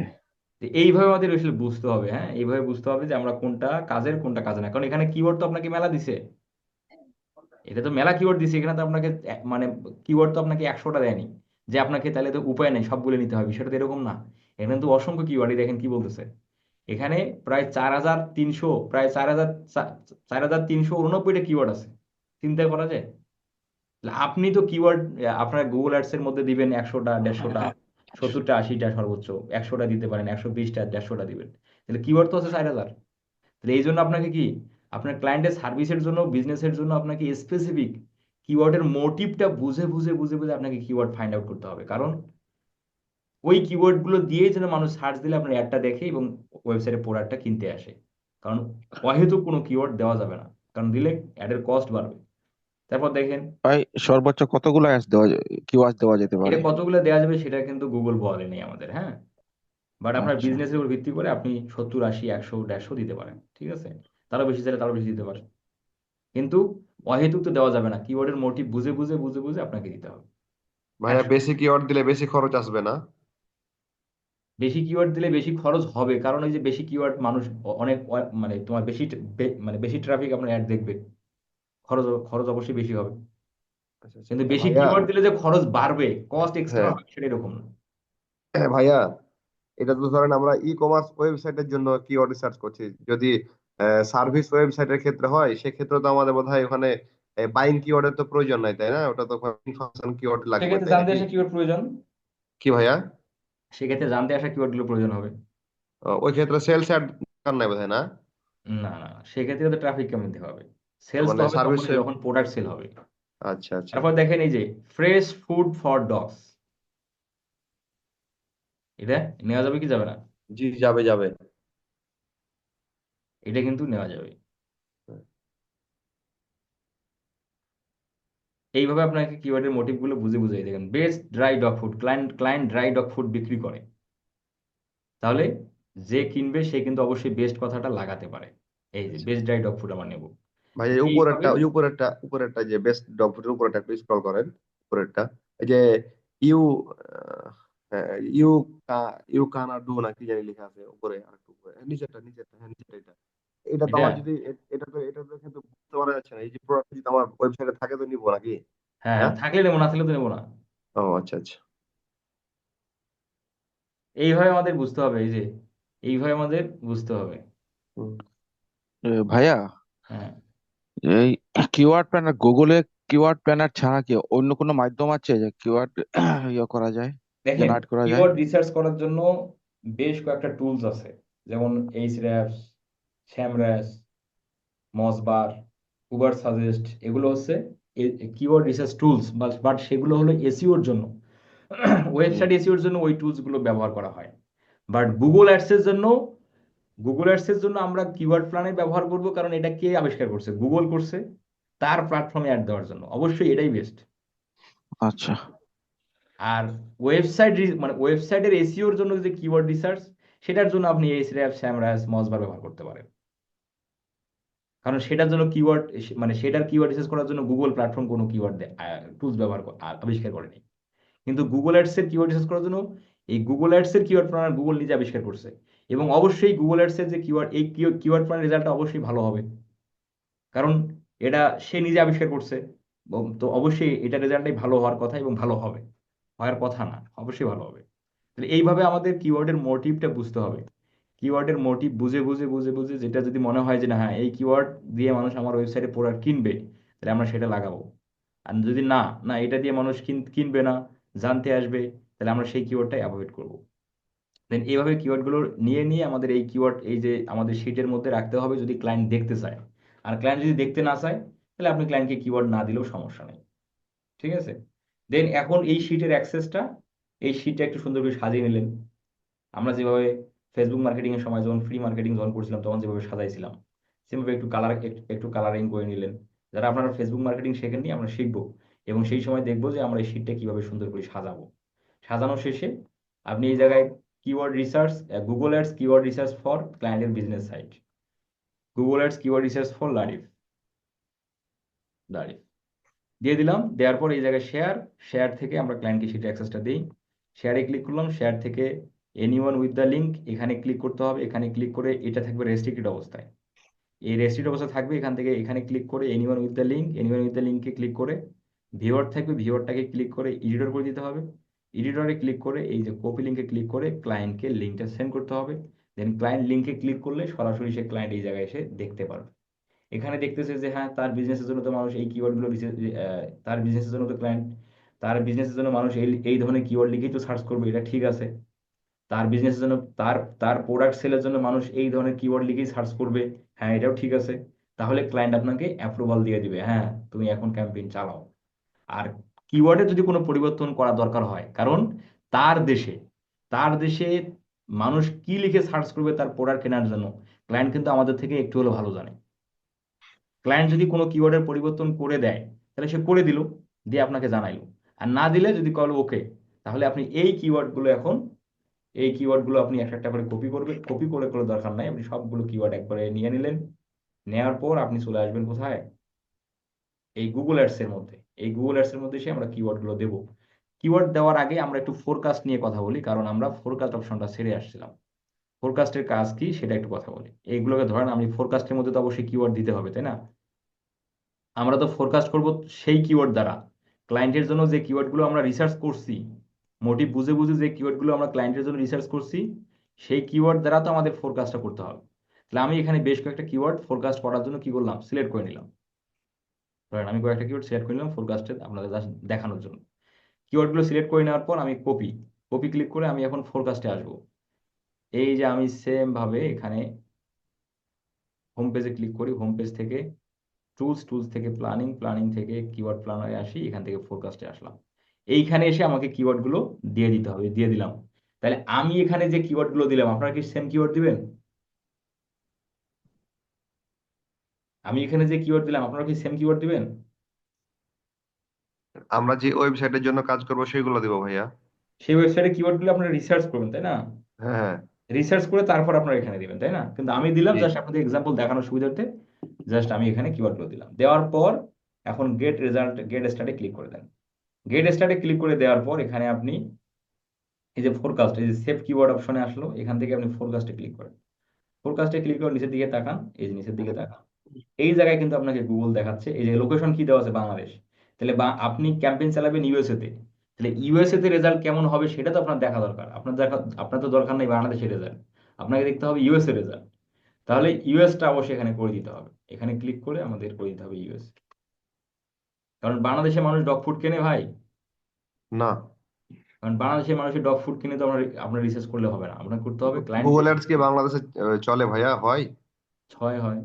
S1: তো এইভাবে আমাদের আসলে বুঝতে হবে, হ্যাঁ, এইভাবে বুঝতে হবে যে আমরা কোনটা কাজের কোনটা কাজে না। কারণ এখানে কিওয়ার্ড তো আপনাকে মেলা দিছে, এটা তো মেলা কিওয়ার্ড দিছে, এখানে তো আপনাকে মানে কিওয়ার্ড তো আপনাকে 100টা দেয়নি যে আপনাকে তাহলে তো উপায় নেই সবগুলো নিতে হবে, বিষয়টা তো এরকম না। এখানে তো অসংখ্য কিওয়ার্ড, দেখেন কি বলতেছে এখানে, প্রায় 4300, প্রায় 4389টা কিওয়ার্ড আছে। চিন্তা করা যায়? তাহলে আপনি তো কিওয়ার্ড আপনার গুগল অ্যাডস এর মধ্যে দিবেন 100টা 150টা 70টা 80টা, সর্বোচ্চ 100টা দিতে পারেন, 120টা 150টা দিবেন। তাহলে কিওয়ার্ড তো আছে 4000। তাহলে এই জন্য আপনাকে কি, আপনার ক্লায়েন্টের সার্ভিসের জন্য, বিজনেসের জন্য আপনাকে স্পেসিফিক কিওয়ার্ডের মোটিভটা বুঝে বুঝে বুঝে বুঝে আপনাকে কিওয়ার্ড ফাইন্ড আউট করতে হবে। কারণ ওই কিওয়ার্ড গুলো দিয়েই যেন মানুষ সার্চ দিলে আপনার অ্যাডটা দেখে এবং ওয়েবসাইটে প্রোডাক্টটা কিনতে আসে। কারণ অহেতুক কোনো কিওয়ার্ড দেওয়া যাবে না, কারণ দিলে অ্যাডের কস্ট বাড়বে। তারপর দেখেন,
S2: ভাই সর্বোচ্চ কতগুলো অ্যাডস কিওয়ার্ড দেওয়া যেতে
S1: এটা
S2: পারে?
S1: কতগুলো দেওয়া যাবে সেটা কিন্তু গুগল বলেনি আমাদের, হ্যাঁ। বাট আপনার
S2: আচ্ছা।
S1: বিজনেসের উপর ভিত্তি করে আপনি 70 80 100 150 দিতে পারেন, ঠিক আছে। তারও বেশি চাইলে তারও বেশি দিতে পারেন, কিন্তু অহেতুক তো দেওয়া যাবে না। কিওয়ার্ডের মোটিভ বুঝে বুঝে বুঝে বুঝে আপনাকে দিতে হবে।
S3: ভাইয়া,
S1: একশো
S3: বেশি কিওয়ার্ড দিলে বেশি খরচ আসবে না?
S1: বেশি কিওয়ার্ড দিলে বেশি খরচ হবে, কারণ ওই যে বেশি কিওয়ার্ড মানুষ অনেক মানে তোমার বেশি মানে বেশি ট্রাফিক আপনার অ্যাড দেখবে, খরচ খরচ অবশ্যই বেশি হবে।
S3: আচ্ছা আচ্ছা।
S1: কিন্তু বেশি
S3: ভাইয়া।
S1: কিওয়ার্ড দিলে যে খরচ বাড়বে, কস্ট এক্সট্রা
S3: হ্যাঁ।
S1: হবে, সেটা এরকম না।
S3: ভাইয়া, এটা তো ধরেন আমরা ই কমার্স ওয়েবসাইটের জন্য কিওয়ার্ড রিসার্চ করছি। যদি সার্ভিস ওয়েবসাইটের ক্ষেত্রে হয়, সেক্ষেত্রে তো আমাদের বোধহয় ওখানে বাইং কিওয়ার্ডের তো প্রয়োজন নাই, তাই না? ওটা তো ফাংশন কিওয়ার্ড লাগবে,
S1: সেক্ষেত্রে
S3: তাই
S1: জানতে
S3: নাকি?
S1: আসা কিওয়ার্ড প্রয়োজন,
S3: কি ভাইয়া?
S1: সেক্ষেত্রে জানতে আসা কিওয়ার্ড গুলো প্রয়োজন হবে।
S3: ওই ক্ষেত্রে সেলস অ্যাড নাই বোধহয়, না?
S1: না না, সেক্ষেত্রে তো ট্রাফিক কমাতে হবে। সেলস তো
S3: মানে
S1: হবে
S3: সার্ভিস।
S1: তখনই যখন প্রোডাক্ট সেল হবে।
S3: আচ্ছা আচ্ছা।
S1: তারপর দেখেন এই যে ফ্রেশ ফুড ফর ডগস, এটা নেওয়া যাবে কি যাবে না?
S3: জি, যাবে যাবে।
S1: এটা কিন্তু নেওয়া যাবে। এইভাবে আপনাকে কিওয়ার্ডের মোটিভ গুলো বুঝে বুঝে দেখেন, best dry dog food, client client dry dog food বিক্রি করে, তাহলে যে কিনবে সে কিন্তু অবশ্যই বেস্ট কথাটা লাগাতে পারে। এই যে
S3: আচ্ছা
S1: বেস্ট ড্রাই ডগ ফুড আমার নেব।
S3: ভাই, এই
S1: এইভাবে
S3: উপরেরটা, ওই উপরেরটা যে বেস্ট ডগ ফুডের উপরেরটা একটু স্ক্রল করেন। উপরেরটা, এই যে ইউ, হ্যাঁ, ইউ কানা ডু না কি জানি লেখা আছে উপরে, আর একটু উপরে, নিচেরটা, হ্যাঁ নিচেরটা, এটা। এটা তো
S1: এটা,
S3: আমার যদি এটা তো কিন্তু বুঝতে পারা যাচ্ছে না। এই যে প্রোডাক্ট যদি আমার ওয়েবসাইটে থাকে তো নিবো নাকি?
S1: হ্যাঁ
S3: হ্যাঁ।
S1: থাকলে নেবো, না থাকলে তো নেবো না।
S3: ও আচ্ছা আচ্ছা।
S1: এইভাবে আমাদের বুঝতে হবে, এই যে এইভাবে আমাদের বুঝতে হবে।
S3: হুম।
S2: ভাইয়া,
S1: হ্যাঁ
S2: এই কিওয়ার্ড প্ল্যানার, গুগলে কিওয়ার্ড প্ল্যানার ছাড়া কি অন্য কোনো মাধ্যম আছে যে কিওয়ার্ড ইয়ে করা যায়,
S1: দেখেন,
S2: জেনারেট করা যায়?
S1: কিওয়ার্ড রিসার্চ করার জন্য বেশ কয়েকটা টুলস আছে, যেমন এইচরেফস, স্যামরাস, মসবার, উবার সাজেস্ট, এগুলো হচ্ছে কিওয়ার্ড রিসার্চ টুলস, বাট সেগুলো হলো এসইওর জন্য।
S2: জি।
S1: ওয়েবসাইট এসইওর জন্য ওই টুলস গুলো ব্যবহার করা হয়। বাট গুগল অ্যাডস এর জন্য, গুগল অ্যাডস এর জন্য আমরা কিওয়ার্ড প্ল্যানের ব্যবহার করব, কারণ এটা কে আবিষ্কার করছে? গুগল করছে, তার প্ল্যাটফর্মে অ্যাড দেওয়ার জন্য অবশ্যই এটাই বেস্ট।
S2: আচ্ছা।
S1: আর ওয়েবসাইট মানে ওয়েবসাইটের এসইওর জন্য যে কিওয়ার্ড রিসার্চ, সেটার জন্য আপনি এইচরেফ, স্যামরাস, মসবার ব্যবহার করতে পারেন। কারণ সেটার জন্য কিওয়ার্ড, মানে সেটার কিওয়ার্ড রিসার্চ করার জন্য গুগল প্ল্যাটফর্ম কোনো কিওয়ার্ড টুলস ব্যবহার আবিষ্কার করেনি। কিন্তু গুগল অ্যাডস এর কিওয়ার্ড রিসার্চ করার জন্য এই গুগল অ্যাডস এর কিওয়ার্ড প্ল্যানার গুগল নিজে আবিষ্কার করছে। এবং অবশ্যই গুগল অ্যাডস এর যে কিওয়ার্ড, এই কিওয়ার্ড প্ল্যানার রেজাল্টটা অবশ্যই ভালো হবে, কারণ এটা সে নিজে আবিষ্কার করছে। তো অবশ্যই এটা রেজাল্টটাই ভালো হওয়ার কথা এবং ভালো হবে, হওয়ার কথা না, অবশ্যই ভালো হবে। তাহলে এইভাবে আমাদের কিওয়ার্ডের মোটিভটা বুঝতে হবে। কিওয়ার্ডের মোটিভ বুঝে বুঝে বুঝে বুঝে যেটা যদি মনে হয় যে না হ্যাঁ এই কিওয়ার্ড দিয়ে মানুষ আমার ওয়েবসাইটে প্রোডাক্ট কিনবে, তাহলে আমরা সেটা লাগাবো। আর যদি না, এটা দিয়ে মানুষ কিনবে না, জানতে আসবে, তাহলে আমরা সেই কিওয়ার্ডটাই অ্যাভয়েড করব। দেন এইভাবে কিওয়ার্ড গুলো নিয়ে নিয়ে আমাদের এই কিওয়ার্ড এই যে আমাদের শিটের মধ্যে রাখতে হবে যদি ক্লায়েন্ট দেখতে চায়। আর ক্লায়েন্ট যদি দেখতে না চায় তাহলে আপনি ক্লায়েন্টকে কিওয়ার্ড না দিলেও সমস্যা নেই। ঠিক আছে। দেন এখন এই শিটের অ্যাক্সেসটা, এই শিটটা একটু সুন্দর করে সাজিয়ে নিলেন। আমরা যেভাবে ফেসবুক মার্কেটিং এর সময় যখন ফ্রি মার্কেটিং যখন করছিলাম তখন যেভাবে সাজাইছিলাম সেভাবে একটু কালারিং করে নিলেন। যারা আপনারা ফেসবুক মার্কেটিং শেখেননি আমরা শিখবো, এবং সেই সময় দেখবো যে আমরা এই শিটটা কিভাবে সুন্দর করে সাজাবো। সাজানো শেষে আপনি এই জায়গায় keyword research, Google ads keyword research for ক্লায়েন্টের business site, Google ads keyword research for লারিফ লারিফ দিয়ে দিলাম। দেওয়ার পর এই জায়গায় শেয়ার, শেয়ার থেকে আমরা ক্লায়েন্টকে সেটা অ্যাক্সেসটা দিই। শেয়ারে ক্লিক করলাম, শেয়ার থেকে এনিওয়ান উইথ দ্য লিঙ্ক এখানে ক্লিক করতে হবে। এখানে ক্লিক করে এটা থাকবে রেস্ট্রিক্টেড অবস্থায়, এই রেস্ট্রিক্টেড অবস্থা থাকবে। এখান থেকে এখানে ক্লিক করে anyone with the link, anyone with the লিঙ্কে ক্লিক করে ভিউয়ার থাকবে, ভিউয়ারটাকে ক্লিক করে এডিটর করে দিতে হবে। এডিটরে ক্লিক করে এই যে কপি লিঙ্কে ক্লিক করে ক্লায়েন্টকে লিঙ্কটা সেন্ড করতে হবে। দেন ক্লায়েন্ট লিঙ্কে ক্লিক করলে সরাসরি সে ক্লায়েন্ট এই জায়গায় এসে দেখতে পারবে। এখানে দেখতেছে যে হ্যাঁ তার বিজনেসের জন্য তো মানুষ এই কিওয়ার্ডগুলো, তার বিজনেসের জন্য তো ক্লায়েন্ট, তার বিজনেসের জন্য মানুষ এই এই ধরনের কিওয়ার্ড লিখেই তো সার্চ করবে, এটা ঠিক আছে। তার বিজনেসের জন্য, তার তার প্রোডাক্ট সেলের জন্য মানুষ এই ধরনের কিওয়ার্ড লিখেই সার্চ করবে, হ্যাঁ এটাও ঠিক আছে। তাহলে ক্লায়েন্ট আপনাকে অ্যাপ্রুভাল দিয়ে দিবে, হ্যাঁ তুমি এখন ক্যাম্পেইন চালাও। আর কিওয়ার্ডে যদি কোনো পরিবর্তন করা দরকার হয়, কারণ তার দেশে, তার দেশে মানুষ কি লিখে সার্চ করবে তার প্রোডাক্ট কেনার জন্য, ক্লায়েন্ট কিন্তু আমাদের থেকে একটু হলেও ভালো জানে। ক্লায়েন্ট যদি কোনো কিওয়ার্ডের পরিবর্তন করে দেয় তাহলে সে করে দিল, দিয়ে আপনাকে জানাইলো। আর না দিলে যদি কল ওকে, তাহলে আপনি এই কিওয়ার্ডগুলো এখন, এই কিওয়ার্ডগুলো আপনি একটা একটা করে কপি করবেন। কপি করে করে দরকার নাই, আপনি সবগুলো কিওয়ার্ড একবারে নিয়ে নিলেন। নেওয়ার পর আপনি চলে আসবেন কোথায়, এই গুগল অ্যাডস এর মধ্যে। এই গুগল অ্যাডস এর মধ্যে এসে আমরা কিওয়ার্ডগুলো দেবো। কিওয়ার্ড দেওয়ার আগে আমরা একটু ফোরকাস্ট নিয়ে কথা বলি, কারণ আমরা ফোরকাস্ট অপশনটা ছেড়ে আসছিলাম। ফোরকাস্টের কাজ কি সেটা একটু কথা বলি। এইগুলোকে ধরেন আমি ফোরকাস্টের মধ্যে তো অবশ্যই কিওয়ার্ড দিতে হবে, তাই না? আমরা তো ফোরকাস্ট করব সেই কিওয়ার্ড দ্বারা। ক্লায়েন্টের জন্য যে কিওয়ার্ডগুলো আমরা রিসার্চ করছি, মোটিভ বুঝে বুঝে যে কিওয়ার্ডগুলো আমরা ক্লায়েন্টের জন্য রিসার্চ করছি, সেই কিওয়ার্ড দ্বারা তো আমাদের ফোরকাস্টটা করতে হবে। তাহলে আমি এখানে বেশ কয়েকটা কিওয়ার্ড ফোরকাস্ট করার জন্য কি করলাম, সিলেক্ট করে নিলাম। ধরেন আমি কয়েকটা কিওয়ার্ড সিলেক্ট করে নিলাম ফোরকাস্টে আপনাদের জাস্ট দেখানোর জন্য। কিওয়ার্ডগুলো সিলেক্ট করে নেওয়ার পর আমি কপি, কপি ক্লিক করে আমি এখন ফোরকাস্টে আসবো। এই যে আমি সেম ভাবে এখানে হোম পেজে ক্লিক করি, হোম পেজ থেকে টুলস, টুলস থেকে প্ল্যানিং, প্ল্যানিং থেকে কিওয়ার্ড প্ল্যানারে আসি, এখান থেকে ফোরকাস্টে আসলাম। এইখানে এসে আমাকে কিওয়ার্ড গুলো দিয়ে দিতে হবে, দিয়ে দিলাম। তাহলে আমি এখানে যে কিওয়ার্ড গুলো দিলাম আপনারা কি সেম কিওয়ার্ড দিবেন? আমি এখানে যে কিওয়ার্ড দিলাম আপনারা কি সেম কিওয়ার্ড দিবেন?
S3: আমরা যে ওয়েবসাইটের জন্য কাজ করব সেগুলো দিব ভাইয়া।
S1: সেই ওয়েবসাইটে কিওয়ার্ড গুলো আপনারা রিসার্চ করবেন, তাই না?
S3: হ্যাঁ হ্যাঁ।
S1: রিসার্চ করে তারপর আপনারা এখানে দিবেন, তাই না? কিন্তু আমি দিলাম
S3: জি।
S1: জাস্ট আপনাদের এক্সাম্পল দেখানোর সুবিধার্থে, জাস্ট আমি এখানে কিওয়ার্ড গুলো দিলাম। দেওয়ার পর এখন গেট রেজাল্ট, গেট স্টার্টে ক্লিক করে দেন। গেট স্টার্টে ক্লিক করে দেওয়ার পর এখানে আপনি এই যে ফোরকাস্ট, এই যে সেভ কিওয়ার্ড অপশনে আসলো, এখান থেকে আপনি ফোরকাস্টে ক্লিক করেন। ফোরকাস্টে ক্লিক করে নিচের দিকে তাকান, এই যে নিচের দিকে তাকান, এই জায়গায় কিন্তু আপনাকে গুগল দেখাচ্ছে। এই যে লোকেশন কি দেওয়া আছে, বাংলাদেশ। তাহলে বা আপনি ক্যাম্পেইন চালাবেন ইউএসএ তে, তাহলে ইউএসএ তে রেজাল্ট কেমন হবে সেটা তো আপনার দেখা দরকার। আপনার তো দরকার নেই বাংলাদেশের রেজাল্ট, আপনাকে দেখতে হবে ইউএসএ রেজাল্ট। তাহলে ইউএসটা অবশ্যই এখানে করে দিতে হবে। এখানে ক্লিক করে আমাদের করে দিতে হবে ইউএস, কারণ বাংলাদেশে মানুষ ডগ ফুড কেনে ভাই।
S3: না,
S1: কারণ বাংলাদেশের মানুষের ডগ ফুড কিনে তো আপনার রিসার্চ করলে হবে না, আপনার করতে হবে
S3: গুগল
S1: ক্লায়েন্টকে।
S3: অ্যাডস কি বাংলাদেশে চলে ভাইয়া, হয়?
S1: ছয় হয়।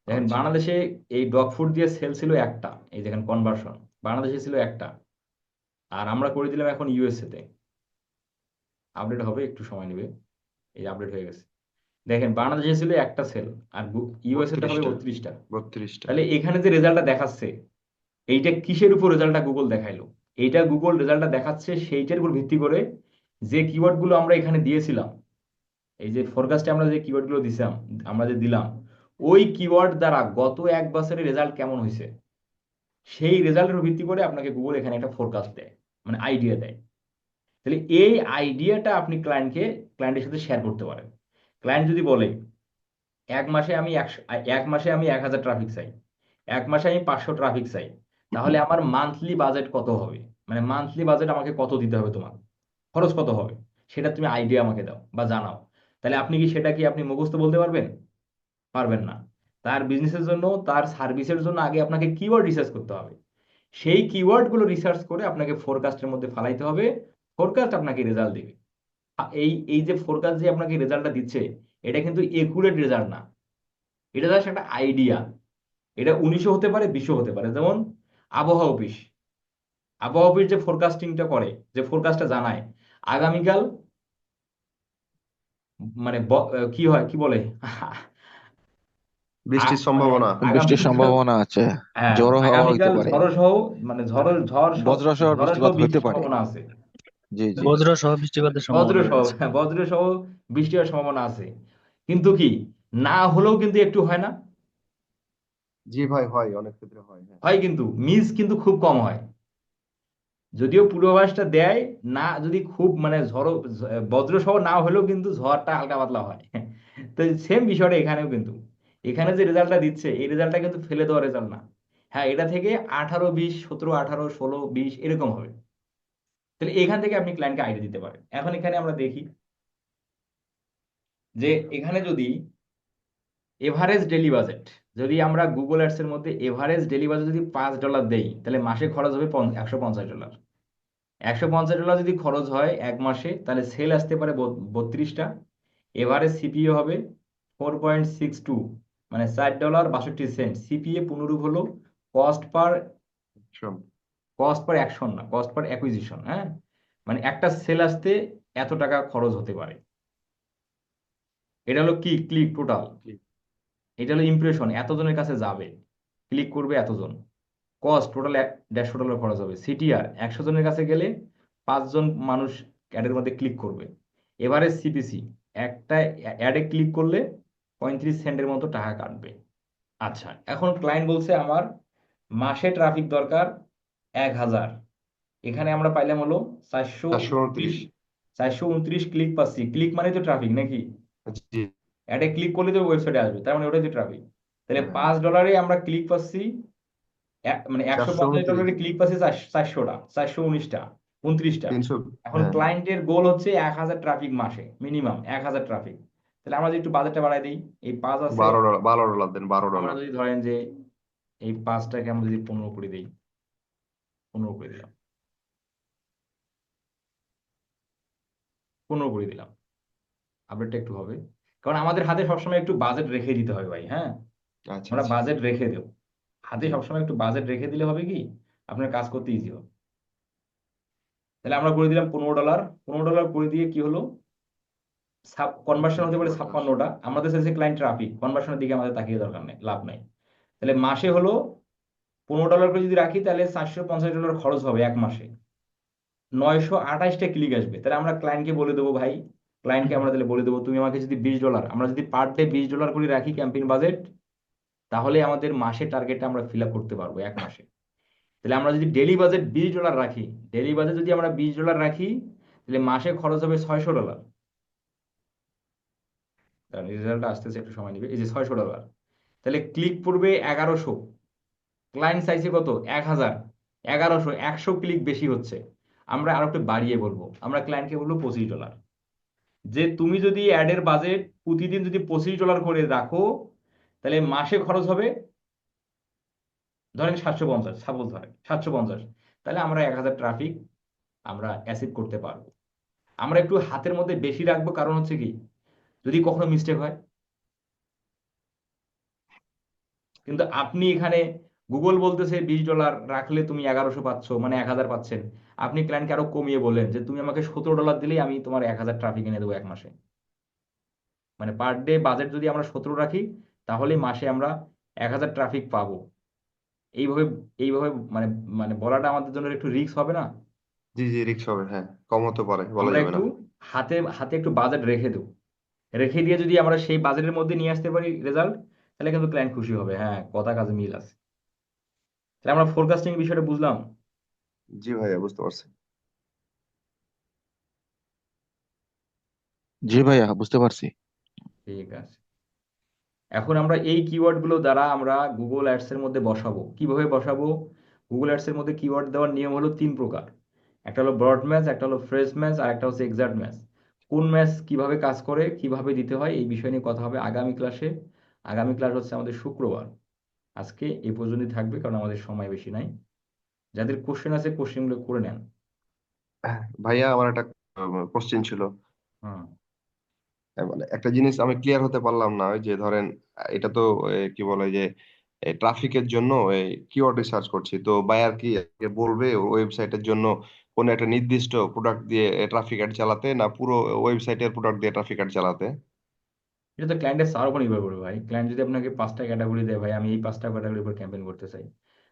S1: দেখেন
S3: আচ্ছা।
S1: বাংলাদেশে এই ডগ ফুড দিয়ে সেল ছিল একটা, এই দেখেন কনভার্সন বাংলাদেশে ছিল একটা, আর আমরা করে দিলাম এখন ইউএসএ তে। আপডেট হবে, একটু সময় নেবে। এই যে আপডেট হয়ে গেছে। দেখেন বাংলাদেশে ছিল একটা সেল, আর ইউএসএ তে হবে
S3: 32টা।
S1: 32টা।
S3: 32টা।
S1: তাহলে এখানে যে রেজাল্টটা দেখাচ্ছে, এইটা কিসের উপর রেজাল্টটা গুগল দেখাইলো? এইটা গুগল রেজাল্টটা দেখাচ্ছে সেইটার উপর ভিত্তি করে যে কিওয়ার্ড গুলো আমরা এখানে দিয়েছিলাম। এই যে ফোরকাস্টে আমরা যে কিওয়ার্ড গুলো দিছিলাম, আমরা যে দিলাম, ওই কিওয়ার্ড দ্বারা গত এক বছরের রেজাল্ট কেমন হয়েছে, সেই রেজাল্টের ভিত্তি করে আপনাকে গুগল এখানে একটা ফোরকাস্ট দেয়, মানে আইডিয়া দেয়। তাহলে এই আইডিয়াটা আপনি ক্লায়েন্টের সাথে শেয়ার করতে পারেন। ক্লায়েন্ট যদি বলে এক মাসে আমি 1,000 ট্রাফিক চাই, এক মাসে আমি 500 ট্রাফিক চাই, তাহলে আমার মান্থলি বাজেট কত হবে, মানে মান্থলি বাজেট আমাকে কত দিতে হবে, তোমার খরচ কত হবে, সেটা তুমি আইডিয়া আমাকে দাও বা জানাও। তাহলে আপনি কি সেটা কি আপনি মুখস্থ বলতে পারবেন? পারবেন না। তার বিজনেসের জন্য, তার সার্ভিসের জন্য আগে আপনাকে কিওয়ার্ড রিসার্চ করতে হবে। সেই কিওয়ার্ড গুলো রিসার্চ করে আপনাকে ফোরকাস্টের মধ্যে ফালাইতে হবে, ফোরকাস্ট আপনাকে রেজাল্ট দিবে। এই এই যে ফোরকাস্ট যে আপনাকে রেজাল্টটা দিচ্ছে, এটা কিন্তু একুরেট রেজাল্ট না, এটা জাস্ট একটা আইডিয়া। এটা 1900 হতে পারে, 20 হতে পারে। যেমন আবহাওয়া অফিস, আবহাওয়া অফিস যে ফোরকাস্টিংটা করে, যে ফোরকাস্টটা জানায় আগামীকাল মানে কি হয় কি বলে
S3: বৃষ্টির
S1: মানে
S3: সম্ভাবনা।
S2: বৃষ্টির
S1: আগামীকাল,
S2: সম্ভাবনা আছে,
S1: হ্যাঁ
S2: ঝড়ো হাওয়া হইতে
S1: আগামীকাল
S2: পারে,
S1: ঝড়ো সহ মানে
S2: বজ্রসহ
S1: ঝড়ো সহ
S2: বৃষ্টিপাত হইতে
S1: বৃষ্টির
S2: পারে।
S1: সম্ভাবনা আছে।
S2: জি জি।
S4: বজ্র সহ বৃষ্টিপাতের
S1: বজ্র
S4: সম্ভাবনা
S1: সহ,
S4: রয়েছে।
S1: হ্যাঁ বজ্র সহ বৃষ্টি হওয়ার সম্ভাবনা আছে। কিন্তু কি, না হলেও কিন্তু একটু হয় না,
S3: জি ভাই, হয়, অনেক ক্ষেত্রে হয়, হ্যাঁ।
S1: হয় কিন্তু মিস কিন্তু খুব কম হয়। যদিও পূর্বাভাসটা দেয় না, যদি খুব মানে বজ্র সহ না হলেও কিন্তু ঝড়টা হালকা পাতলা হয়। তো সেম বিষয়টা এখানেও কিন্তু, এখানে যে রেজাল্টটা দিচ্ছে এই রেজাল্টটা কিন্তু ফেলে দেওয়া রেজাল্ট না। হ্যাঁ, এটা থেকে 18, 20, 17, 18, 16, 20 এরকম হবে। তাহলে এখান থেকে আপনি ক্লায়েন্টকে আইডিয়া দিতে পারেন। এখন এখানে আমরা দেখি যে এখানে যদি এভারেজ ডেলি বাজেট, যদি আমরা গুগল অ্যাডস এর মধ্যে এভারেজ ডেলি বাজেট যদি $5 দেই, তাহলে মাসে খরচ হবে $150। $150 যদি খরচ হয় এক মাসে, তাহলে সেল আসতে পারে 32টা। এভারেজ সিপিএ হবে 4.62, মানে $4.62। সিপিএ পুনরূপ হলো কস্ট পার,
S3: শোন।
S1: কস্ট পার অ্যাকশন না, কস্ট পার অ্যাকুইজিশন। হ্যাঁ, মানে একটা সেল আসতে এত টাকা খরচ হতে পারে। এটা হলো কি ক্লিক টোটাল, এটা হলো ইমপ্রেশন, এতজনের কাছে যাবে, ক্লিক করবে এতজন। কস্ট টোটাল $150 খরচ হবে। সিটিআর 100 জনের কাছে গেলে 5 জন মানুষ অ্যাডের মধ্যে ক্লিক করবে। এবারে সিপিসি, একটা অ্যাডে ক্লিক করলে 35 সেন্টের মতো টাকা কাটবে। আচ্ছা, এখন ক্লায়েন্ট বলছে আমার মাসে ট্রাফিক দরকার 1000, এখানে আমরা পাইলাম হলো 429,
S3: 429।
S1: 429 ক্লিক পাচ্ছি। ক্লিক মানে তো ট্রাফিক নাকি,
S3: জি।
S1: অ্যাডে ক্লিক করলে তো ওয়েবসাইটে আসবে, তার মানে ওটাই তো ট্রাফিক। তাহলে
S3: হ্যাঁ,
S1: $5 আমরা ক্লিক পাচ্ছি, মানে
S3: 429।
S1: $150 ক্লিক পাচ্ছি 400টা, 419টা, 29টা।
S3: 300।
S1: এখন
S3: হ্যাঁ, হ্যাঁ।
S1: ক্লায়েন্টের গোল হচ্ছে 1000 ট্রাফিক মাসে, মিনিমাম 1000 ট্রাফিক। তাহলে আমরা যদি একটু বাজেটটা বাড়াই দিই, এই 5 আছে,
S3: $12, $12 দেন, বারো
S1: আমরা
S3: ডলার
S1: যদি ধরেন যে এই 5টাকে আমরা যদি 15 করে দিই, 15 করে দিলাম, 15 করে দিলাম, আপডেটটা একটু হবে। কারণ আমাদের হাতে সবসময় একটু বাজেট রেখে দিতে হবে ভাই। হ্যাঁ,
S3: আচ্ছা,
S1: আমরা
S3: আচ্ছা।
S1: বাজেট রেখে দেব, হাতে
S3: জি।
S1: সবসময় একটু বাজেট রেখে দিলে হবে কি, আপনার কাজ করতে ইজি হবে। তাহলে আমরা করে দিলাম $15। $15 করে দিয়ে কি হলো, কনভার্সন হতে পারে
S3: $150।
S1: 56টা। আমাদের সাথে ক্লায়েন্ট ট্রাফিক, কনভার্সনের দিকে আমাদের তাকিয়ে দরকার নেই, লাভ নাই। তাহলে মাসে হলো $15 করে যদি রাখি, তাহলে $750 খরচ হবে এক মাসে, 928টা ক্লিক আসবে। তাহলে আমরা ক্লায়েন্টকে বলে দেবো ভাই, ক্লায়েন্টকে আমরা তাহলে বলে দেবো তুমি আমাকে যদি $20, আমরা যদি পার ডে $20 করে রাখি ক্যাম্পেইন বাজেট, তাহলে আমাদের মাসের টার্গেটটা আমরা ফিল আপ করতে পারবো এক মাসে। তাহলে আমরা যদি ডেলি বাজেট $20 রাখি, ডেলি বাজেট যদি আমরা $20 রাখি, তাহলে মাসে খরচ হবে $600। রেজাল্ট আসতেছে, একটু সময় নেবে। এই যে $600, তাহলে ক্লিক পড়বে 1100, ক্লায়েন্ট চাইছে কত, 1000, 1100, 100 ক্লিক বেশি হচ্ছে। আমরা আরো একটু বাড়িয়ে বলবো, আমরা ক্লায়েন্টকে বলবো $25, যে তুমি যদি অ্যাডের বাজেট প্রতিদিন যদি $25 করে রাখো, তাহলে মাসে খরচ হবে ধরেন 750, সাপোজ ধরেন 750, তাহলে আমরা 1000 ট্রাফিক আমরা অ্যাসিভ করতে পারবো। আমরা একটু হাতের মধ্যে বেশি রাখবো, কারণ হচ্ছে কি, যদি কখনো মিস্টেক হয়। কিন্তু আপনি এখানে গুগল বলতেছে $20 রাখলে তুমি 1100 পাচ্ছ, মানে 1000 পাচ্ছেন। আপনি ক্লায়েন্টকে আরো কমিয়ে বললেন যে তুমি আমাকে $17 দিলেই আমি তোমার 1000 ট্রাফিক এনে দেবো এক মাসে। মানে পার ডে বাজেট যদি আমরা 17 রাখি, তাহলে মাসে আমরা 1000 ট্রাফিক পাবো। এইভাবে, এইভাবে মানে মানে বলাটা আমাদের জন্য একটু রিস্ক হবে না।
S3: জি, জি, রিক্স হবে, হ্যাঁ, কম হতে পারে, বলা
S1: আমরা
S3: যাবে
S1: একটু
S3: না।
S1: হাতে হাতে একটু বাজেট রেখে দেবো, রেখে দিয়ে যদি আমরা সেই বাজেটের মধ্যে নিয়ে আসতে পারি রেজাল্ট, তাহলে কিন্তু ক্লায়েন্ট খুশি হবে। হ্যাঁ, কথা কাজে মিল আছে। তাহলে আমরা ফোরকাস্টিং বিষয়টা বুঝলাম।
S3: জি ভাইয়া, বুঝতে পারছি।
S2: জি ভাইয়া, বুঝতে পারছি।
S1: ঠিক আছে, এখন আমরা এই কিওয়ার্ড গুলো দ্বারা আমরা গুগল অ্যাডস এর মধ্যে বসাবো। কিভাবে বসাবো, গুগল অ্যাডস এর মধ্যে কিওয়ার্ড দেওয়ার নিয়ম হলো 3 প্রকার। একটা হলো ব্রড ম্যাচ, একটা হলো ফ্রেজ ম্যাচ, আর একটা হচ্ছে এক্সাক্ট ম্যাচ। কোন ম্যাচ কিভাবে কাজ করে, কিভাবে দিতে হয়, এই বিষয় নিয়ে কথা হবে আগামী ক্লাসে। আগামী ক্লাস হচ্ছে আমাদের শুক্রবার। আজকে এই পর্যন্তই থাকবে, কারণ আমাদের সময় বেশি নাই। যাদের কোশ্চেন আছে কোশ্চেনগুলো করে নেন।
S3: ভাইয়া, আমার একটা কোশ্চেন ছিল।
S1: হুম।
S3: মানে একটা জিনিস আমি ক্লিয়ার হতে পারলাম না, ওই যে ধরেন এটা তো কি বলে যে ট্রাফিকের জন্য কিওয়ার্ড রিসার্চ করছি, তো বায়ার কি আগে বলবে ওয়েবসাইটের জন্য কোন একটা নির্দিষ্ট প্রোডাক্ট দিয়ে ট্রাফিক অ্যাড চালাতে, না পুরো ওয়েবসাইটের প্রোডাক্ট দিয়ে ট্রাফিক অ্যাড চালাতে?
S1: এটা তো ক্লায়েন্টের সার উপর নির্ভর করবে ভাই। ক্লায়েন্ট যদি আপনাকে 5টা ক্যাটাগরি দেয়, ভাই আমি এই 5টা ক্যাটাগরির উপর ক্যাম্পেইন করতে চাই,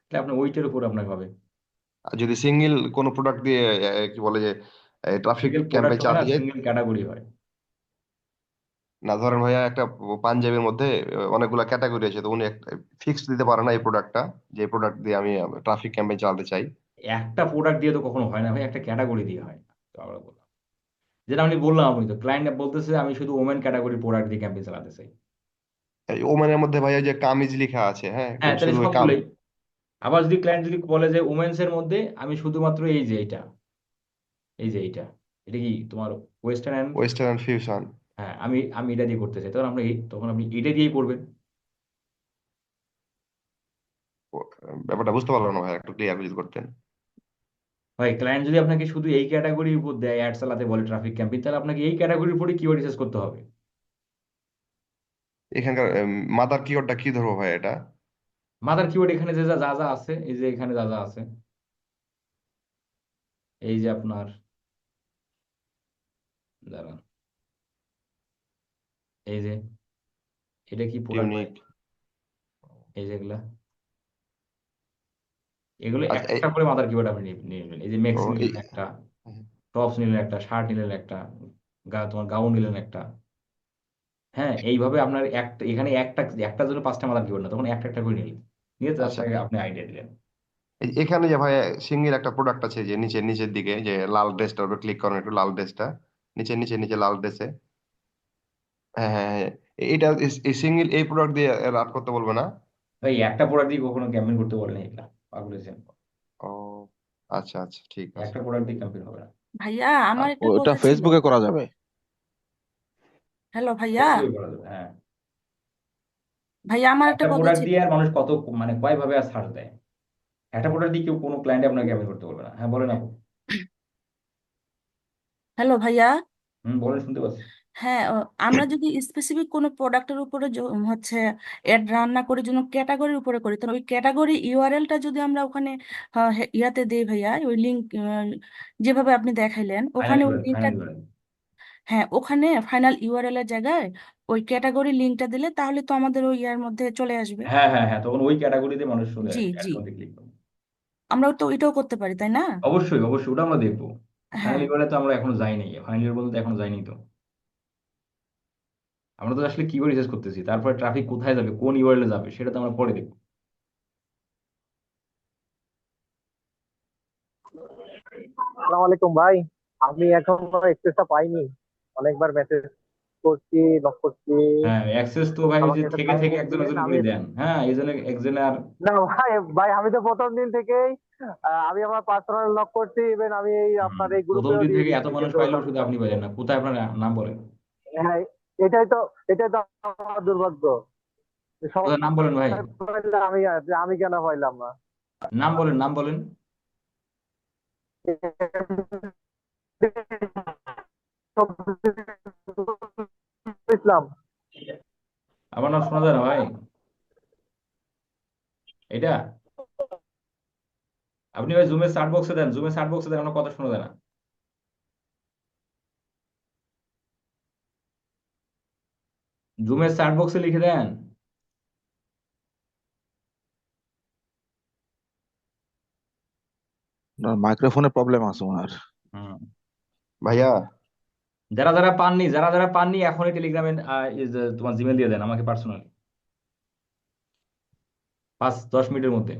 S1: তাহলে আপনার ওইটার উপর আপনাকে হবে।
S3: আর যদি সিঙ্গেল কোনো প্রোডাক্ট দিয়ে কি বলে যে ট্রাফিক
S1: সিঙ্গেল প্রোডাক্ট
S3: ক্যাম্পেইন
S1: হবে না,
S3: চালাতে যায়,
S1: সিঙ্গেল ক্যাটাগরি হয়।
S3: না ধরেন ভাইয়া একটা পাঞ্জাবির মধ্যে অনেকগুলো ক্যাটাগরি আছে, তো উনি একটা ফিক্সড দিতে পারে না এই প্রোডাক্টটা, যে প্রোডাক্ট দিয়ে আমি ট্রাফিক ক্যাম্পেইন চালাতে চাই।
S1: একটা প্রোডাক্ট দিয়ে তো কখনো হয় না ভাই, একটা ক্যাটাগরি দিয়ে হয়। তো আমরা বললাম, যেটা আমি বললাম, আপনি তো ক্লায়েন্ট বলতেছে আমি শুধু ওমেন ক্যাটাগরি প্রোডাক্ট দিয়ে ক্যাম্পেইন চালাতে চাই।
S3: এই ওমানের মধ্যে ভাইয়া যে কামিজ লেখা আছে, হ্যাঁ,
S1: হ্যাঁ, তাহলে
S3: শুধু ওই কাম,
S1: সবগুলোই। আবার যদি ক্লায়েন্ট যদি বলে যে উমেন্স এর মধ্যে আমি শুধুমাত্র এই যে এইটা, এই যে এইটা, এটা কি তোমার ওয়েস্টার্ন অ্যান্ড,
S3: ওয়েস্টার্ন ফিউশন,
S1: হ্যাঁ আমি আমি এটা দিয়ে করতে চাই, তখন আপনি তখন আপনি এটা দিয়েই করবেন।
S3: ব্যাপারটা বুঝতে পারলাম না ভাই, একটু ক্লিয়ার যদি করতেন।
S1: ভাই ক্লায়েন্ট যদি আপনাকে শুধু এই ক্যাটাগরির উপর দেয় অ্যাড চালাতে বলে ট্রাফিক ক্যাম্পেইন, তাহলে আপনাকে এই ক্যাটাগরির উপরে কিওয়ার্ড রিসার্চ করতে হবে।
S3: এখানকার মাদার কিওয়ার্ডটা কি ধরবো ভাই এটা?
S1: মাদার কিওয়ার্ড এখানে যে যা যা যা আছে, এই যে এখানে যা যা আছে, এই যে আপনার, দাঁড়ান, এই যে এটা কি প্রোডাক্ট ভাই,
S3: ইউনিক।
S1: এই যেগুলা, এগুলো
S3: আচ্ছা
S1: একটা একটা করে মাদার কিওয়ার্ড আপনি নিয়ে নিয়ে নেবেন। এই যে
S3: ও
S1: ম্যাক্সি
S3: এই
S1: নিলেন একটা, টপস নিলেন একটা, শার্ট নিলেন একটা, তোমার গাউন নিলেন একটা। হ্যাঁ, এইভাবে আপনার একটা এখানে একটা একটার জন্য 5টা মাদার কিওয়ার্ড না, তখন একটা একটা করে নিলেন, নিয়ে জাস্ট
S3: আচ্ছা,
S1: আপনি আইডিয়া দিলেন।
S3: এখানে যে ভাই সিঙ্গেল একটা প্রোডাক্ট আছে, যে নিচের নিচের দিকে যে লাল ড্রেসটার উপর ক্লিক করেন, একটু লাল ড্রেসটা নিচে নিচে নিচে লাল ড্রেসে, হ্যাঁ হ্যাঁ হ্যাঁ, এটা এই সিঙ্গেল এই প্রোডাক্ট দিয়ে রান করতে বলবে না?
S1: ভাই একটা প্রোডাক্ট দিয়ে কখনো ক্যাম্পেইন করতে বলেন এগুলা, পাগল হয়েছেন।
S3: ও আচ্ছা আচ্ছা, ঠিক আছে।
S1: একটা প্রোডাক্ট দিয়ে ক্যাম্পেইন হবে না।
S4: ভাইয়া আমার একটা
S2: ওটা
S4: কথা ছিল।
S2: ফেসবুকে করা যাবে।
S4: হ্যালো ভাইয়া।
S1: ফেসবুকে করা যাবে, হ্যাঁ।
S4: ভাইয়া আমার একটা
S1: একটা
S4: কথা
S1: প্রোডাক্ট
S4: ছিল।
S1: দিয়ে আর মানুষ কত মানে কয়ভাবে আর ছাড় দেয়। একটা প্রোডাক্ট দিয়ে কেউ কোনো ক্লায়েন্ট আপনাকে ক্যাম্পেইন করতে বলবে না। হ্যাঁ বলেন আপু।
S4: হ্যালো ভাইয়া।
S1: বলেন, শুনতে পাচ্ছি।
S4: হ্যাঁ, আমরা যদি স্পেসিফিক কোনো প্রোডাক্টের উপরে হচ্ছে অ্যাড রান্না করি, জন্য ক্যাটাগরির উপরে করি, তাহলে ওই ক্যাটাগরি ইউআরএলটা যদি আমরা ওখানে ইয়াতে দিই ভাইয়া, ওই লিঙ্ক যেভাবে আপনি দেখাইলেন ওখানে
S1: ফাইনালি
S4: ওই
S1: বলেন,
S4: লিঙ্কটা,
S1: ফাইনালি বলেন।
S4: হ্যাঁ ওখানে ফাইনাল ইউআরএল এর জায়গায় ওই ক্যাটাগরি লিঙ্কটা দিলে তাহলে তো আমাদের ওই ইয়ার মধ্যে চলে আসবে।
S1: হ্যাঁ হ্যাঁ হ্যাঁ, তখন ওই ক্যাটাগরিতে মানুষ চলে
S4: জি
S1: আসবে,
S4: জি,
S1: অ্যাডের মধ্যে ক্লিক করবে।
S4: আমরা তো এটাও করতে পারি তাই না?
S1: অবশ্যই অবশ্যই, ওটা আমরা দেখবো।
S4: হ্যাঁ।
S1: ফাইনালি বলে তো আমরা এখনো যাইনি, ফাইনালি বলতে এখনো যাইনি তো। আমরা তো আসলে কি করে রিসার্চ করতেছি, তারপরে ট্রাফিক কোথায় যাবে, কোন ইউআরএল যাবে, সেটা তো আমরা পরে দেখবো।
S5: আসসালামু আলাইকুম ভাই। আমি এখনো এক্সেসটা পাইনি, অনেকবার মেসেজ করছি, নক করছি।
S1: হ্যাঁ, অ্যাক্সেস তো ভাই ওই
S5: আমাকে
S1: যে
S5: একটা
S1: থেকে
S5: টাইম
S1: থেকে একজন
S5: দিবেন,
S1: একজন
S5: আমি
S1: করে দেন, হ্যাঁ এই জন্য একজনে আর,
S5: না ভাই, ভাই আমি তো প্রথম দিন থেকেই আমি আমার পার্সোনাল লক করছি, ইভেন আমি এই আপনার এই
S1: প্রথম
S5: গ্রুপেও
S1: দিন
S5: দিয়ে
S1: থেকে এত
S5: দিচ্ছি,
S1: মানুষ
S5: কিন্তু
S1: পাইলেও শুধু আপনি পাইলেন না, কোথায় আপনার নাম বলেন।
S5: হ্যাঁ, এটাই তো এটাই তো আমার দুর্ভাগ্য। সবাই
S1: কোথায় নাম বলেন ভাই,
S5: পাইলে আমি কেন পাইলাম না?
S1: নাম বলেন, নাম বলেন।
S5: ইসলাম।
S1: আমার নাম শোনা যায় না ভাই, এটা আপনি ভাই জুমের চার্ট বক্সে দেন, জুমের চার্ট বক্সে দেন, আমার কথা শোনা যায় না। জুমের চার্ট বক্সে লিখে দেন।
S2: মাইক্রোফোনের প্রবলেম আছে ওনার।
S1: হুম।
S3: ভাইয়া,
S1: যারা যারা পাননি, যারা যারা পাননি এখনই টেলিগ্রামে তোমার জিমেল দিয়ে দেন আমাকে পার্সোনালি, 5-10 মিনিটের মধ্যে।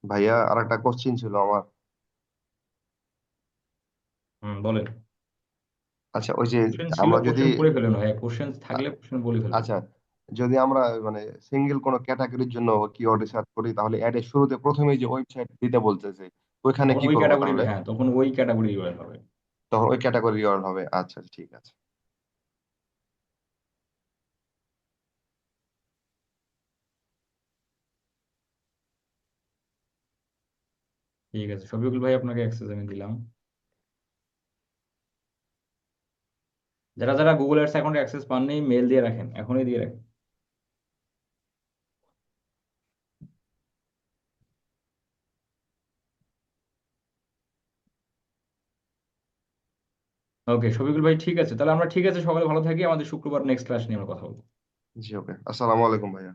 S3: ভাইয়া আর একটা কোশ্চিন ছিল আমার।
S1: বলেন।
S3: আচ্ছা ওই যে
S1: কোশ্চেন ছিল,
S3: আমরা যদি,
S1: কোশ্চেন করে ফেলেন ভাই, কোশ্চেন থাকলে কোশ্চেন বলে ফেলবেন।
S3: আচ্ছা যদি আমরা মানে সিঙ্গেল কোনো ক্যাটাগরির জন্য কিওয়ার্ড রিসার্চ করি, তাহলে অ্যাডের শুরুতে প্রথমেই যে ওয়েবসাইট দিতে বলতেছে, ওইখানে
S1: তখন
S3: কি
S1: ওই
S3: করব
S1: ক্যাটাগরি,
S3: তাহলে?
S1: হ্যাঁ তখন ওই ক্যাটাগরি ইউআরএল হবে।
S3: তখন ওই ক্যাটাগরি কিওয়ার্ড হবে, আচ্ছা আচ্ছা, ঠিক আছে।
S1: ঠিক আছে শফিকুল ভাই, আপনাকে অ্যাক্সেস আমি দিলাম। যারা যারা গুগল অ্যাডস অ্যাকাউন্টে অ্যাক্সেস পাননি, মেল দিয়ে রাখেন, এখনই দিয়ে রাখেন। ওকে শফিকুল ভাই, ঠিক আছে, তাহলে আমরা ঠিক আছে, সকালে ভালো থাকি, আমাদের শুক্রবার নেক্সট ক্লাস নিয়ে আমরা কথা বলবো।
S3: জি ওকে, আসসালামু আলাইকুম ভাইয়া।